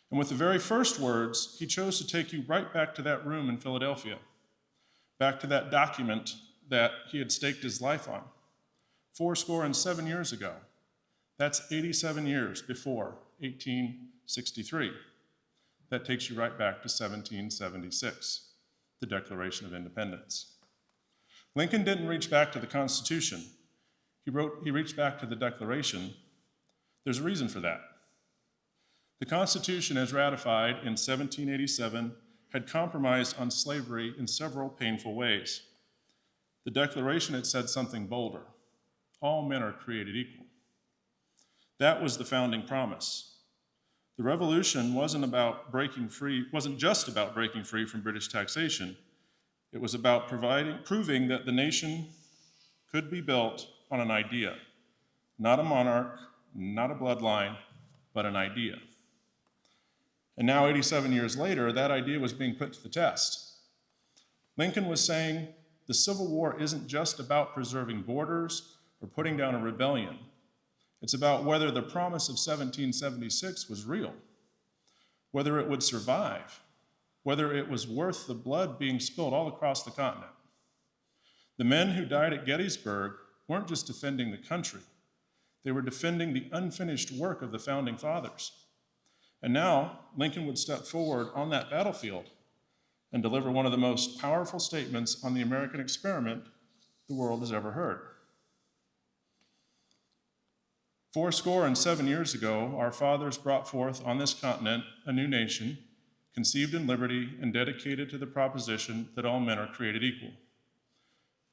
And with the very first words, he chose to take you right back to that room in Philadelphia, back to that document that he had staked his life on 77 years ago. That's 87 years before 1863. That takes you right back to 1776, the Declaration of Independence. Lincoln didn't reach back to the Constitution. He reached back to the Declaration. There's a reason for that. The Constitution, as ratified in 1787, had compromised on slavery in several painful ways. The Declaration had said something bolder. All men are created equal. That was the founding promise. The Revolution wasn't just about breaking free from British taxation. It was about proving that the nation could be built on an idea, not a monarch, not a bloodline, but an idea. And now, 87 years later, that idea was being put to the test. Lincoln was saying the Civil War isn't just about preserving borders or putting down a rebellion. It's about whether the promise of 1776 was real, whether it would survive, whether it was worth the blood being spilled all across the continent. The men who died at Gettysburg weren't just defending the country, they were defending the unfinished work of the founding fathers. And now, Lincoln would step forward on that battlefield and deliver one of the most powerful statements on the American experiment the world has ever heard. 77 years ago, our fathers brought forth on this continent a new nation, conceived in liberty and dedicated to the proposition that all men are created equal.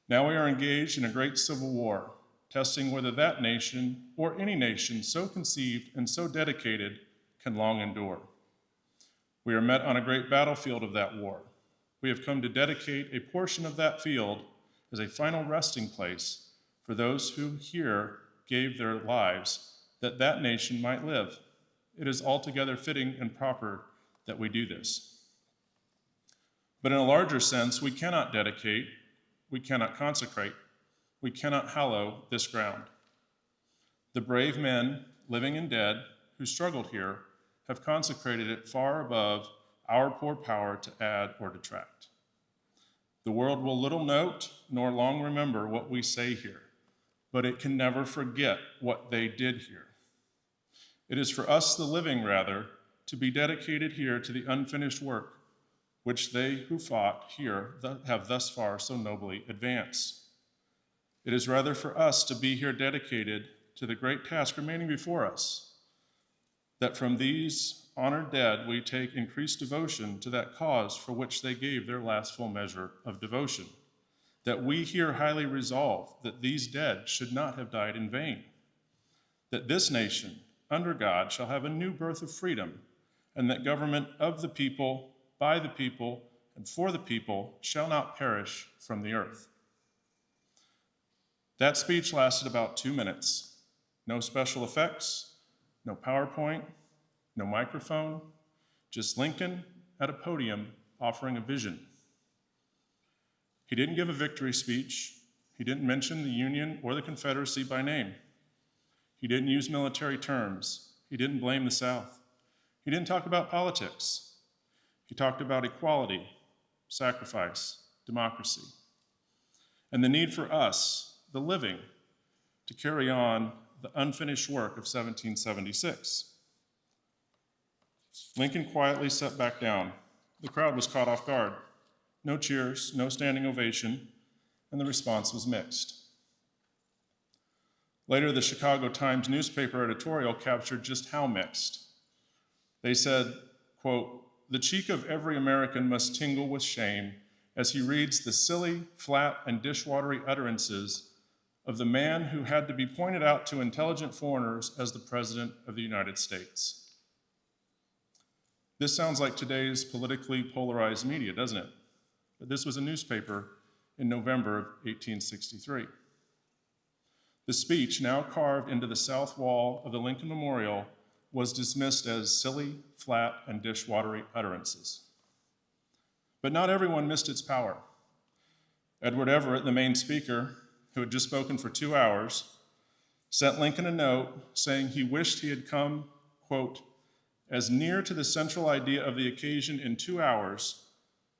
Now we are engaged in a great civil war, testing whether that nation or any nation so conceived and so dedicated can long endure. We are met on a great battlefield of that war. We have come to dedicate a portion of that field as a final resting place for those who here gave their lives that that nation might live. It is altogether fitting and proper that we do this. But in a larger sense, we cannot dedicate, we cannot consecrate, we cannot hallow this ground. The brave men, living and dead, who struggled here have consecrated it far above our poor power to add or detract. The world will little note nor long remember what we say here, but it can never forget what they did here. It is for us, the living, rather, to be dedicated here to the unfinished work which they who fought here have thus far so nobly advanced. It is rather for us to be here dedicated to the great task remaining before us, that from these honored dead we take increased devotion to that cause for which they gave their last full measure of devotion, that we here highly resolve that these dead should not have died in vain, that this nation, under God, shall have a new birth of freedom, and that government of the people, by the people, and for the people shall not perish from the earth. That speech lasted about 2 minutes. No special effects, no PowerPoint, no microphone, just Lincoln at a podium offering a vision. He didn't give a victory speech. He didn't mention the Union or the Confederacy by name. He didn't use military terms. He didn't blame the South. He didn't talk about politics. He talked about equality, sacrifice, democracy, and the need for us, the living, to carry on the unfinished work of 1776. Lincoln quietly sat back down. The crowd was caught off guard. No cheers, no standing ovation, and the response was mixed. Later, the Chicago Times newspaper editorial captured just how mixed. They said, quote, "The cheek of every American must tingle with shame as he reads the silly, flat, and dishwatery utterances of the man who had to be pointed out to intelligent foreigners as the President of the United States." This sounds like today's politically polarized media, doesn't it? But this was a newspaper in November of 1863. The speech, now carved into the south wall of the Lincoln Memorial, was dismissed as silly, flat, and dishwatery utterances. But not everyone missed its power. Edward Everett, the main speaker, who had just spoken for 2 hours, sent Lincoln a note saying he wished he had come, quote, as near to the central idea of the occasion in 2 hours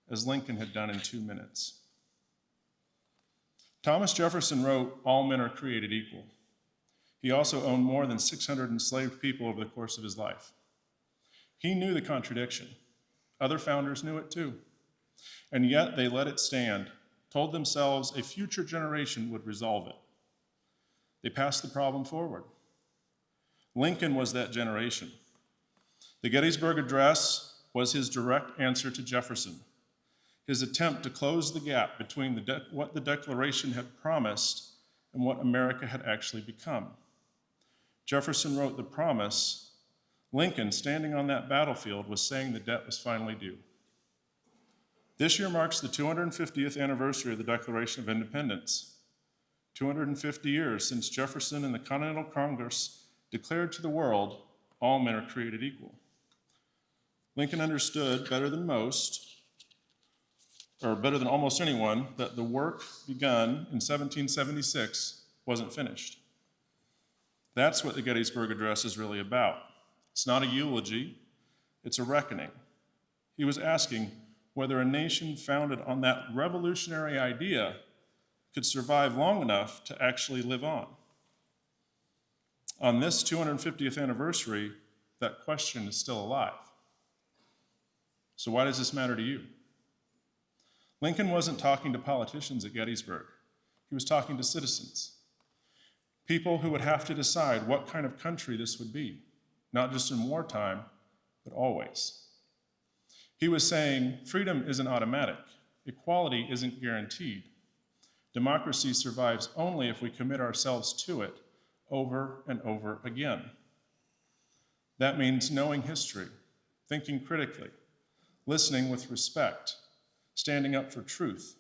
as Lincoln had done in 2 minutes. Thomas Jefferson wrote, "All men are created equal." He also owned more than 600 enslaved people over the course of his life. He knew the contradiction. Other founders knew it too. And yet they let it stand, told themselves a future generation would resolve it. They passed the problem forward. Lincoln was that generation. The Gettysburg Address was his direct answer to Jefferson, his attempt to close the gap between what the Declaration had promised and what America had actually become. Jefferson wrote the promise. Lincoln, standing on that battlefield, was saying the debt was finally due. This year marks the 250th anniversary of the Declaration of Independence. 250 years since Jefferson and the Continental Congress declared to the world, all men are created equal. Lincoln understood better than most, or better than almost anyone, that the work begun in 1776 wasn't finished. That's what the Gettysburg Address is really about. It's not a eulogy, it's a reckoning. He was asking whether a nation founded on that revolutionary idea could survive long enough to actually live on. On this 250th anniversary, that question is still alive. So why does this matter to you? Lincoln wasn't talking to politicians at Gettysburg. He was talking to citizens, people who would have to decide what kind of country this would be, not just in wartime, but always. He was saying, freedom isn't automatic. Equality isn't guaranteed. Democracy survives only if we commit ourselves to it over and over again. That means knowing history, thinking critically, listening with respect, standing up for truth,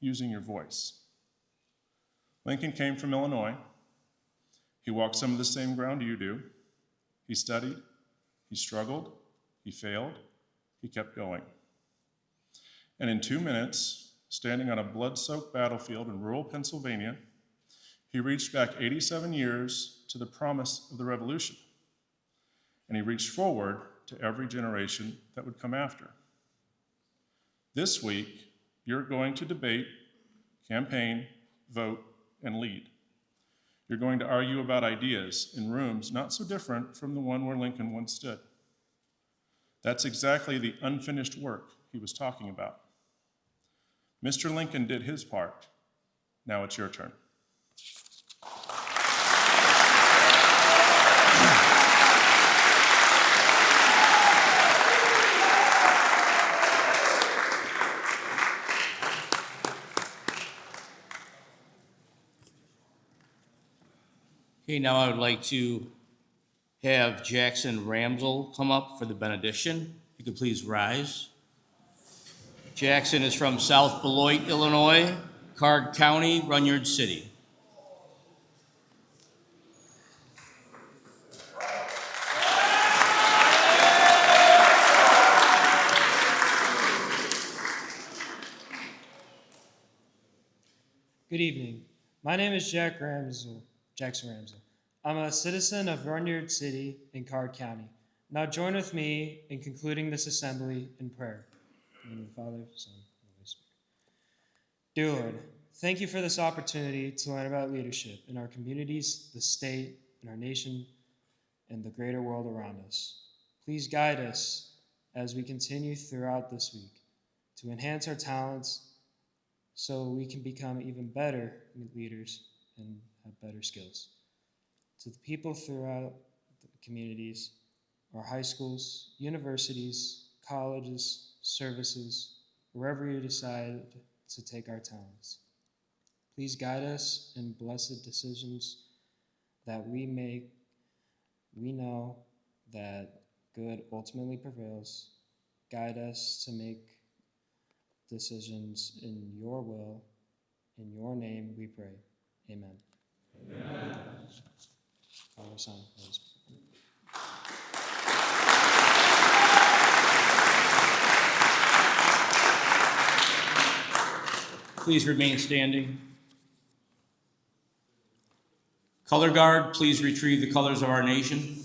using your voice. Lincoln came from Illinois. He walked some of the same ground you do. He studied, he struggled, he failed, he kept going. And in 2 minutes, standing on a blood-soaked battlefield in rural Pennsylvania, he reached back 87 years to the promise of the Revolution. And he reached forward to every generation that would come after. This week, you're going to debate, campaign, vote, and lead. You're going to argue about ideas in rooms not so different from the one where Lincoln once stood. That's exactly the unfinished work he was talking about. Mr. Lincoln did his part. Now it's your turn. Okay, now I would like to have Jackson Ramsell come up for the benediction. If you could please rise. Jackson is from South Beloit, Illinois, Card County, Runyard City. Good evening. My name is Jackson Ramsell. I'm a citizen of Runyard City in Card County. Now join with me in concluding this assembly in prayer. In the name of the Father, Son, and Holy Spirit. Dear Lord, thank you for this opportunity to learn about leadership in our communities, the state, and our nation, and the greater world around us. Please guide us as we continue throughout this week to enhance our talents so we can become even better leaders and have better skills. To the people throughout the communities, our high schools, universities, colleges, services, wherever you decide to take our talents. Please guide us in blessed decisions that we make. We know that good ultimately prevails. Guide us to make decisions in your will. In your name we pray. Amen. Amen. Father, Son, Holy Spirit. Please remain standing. Color guard, please retrieve the colors of our nation.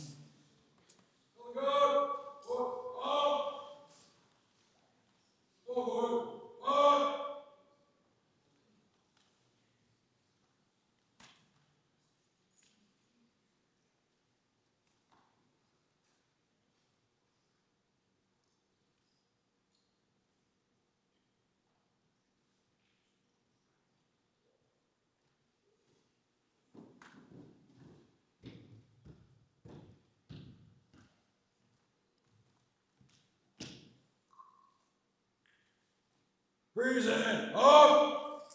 Present up.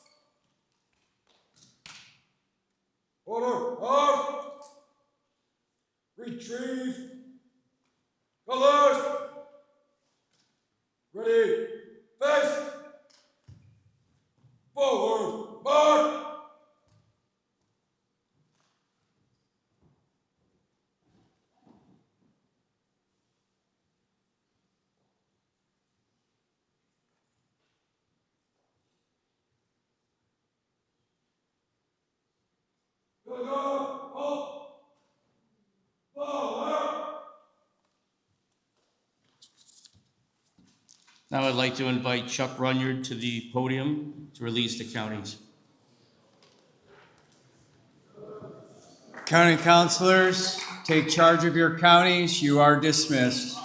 Order up. Retrieve. Colors. Ready. Face. Forward. March. Now I'd like to invite Chuck Runyard to the podium to release the counties. County councilors, take charge of your counties. You are dismissed.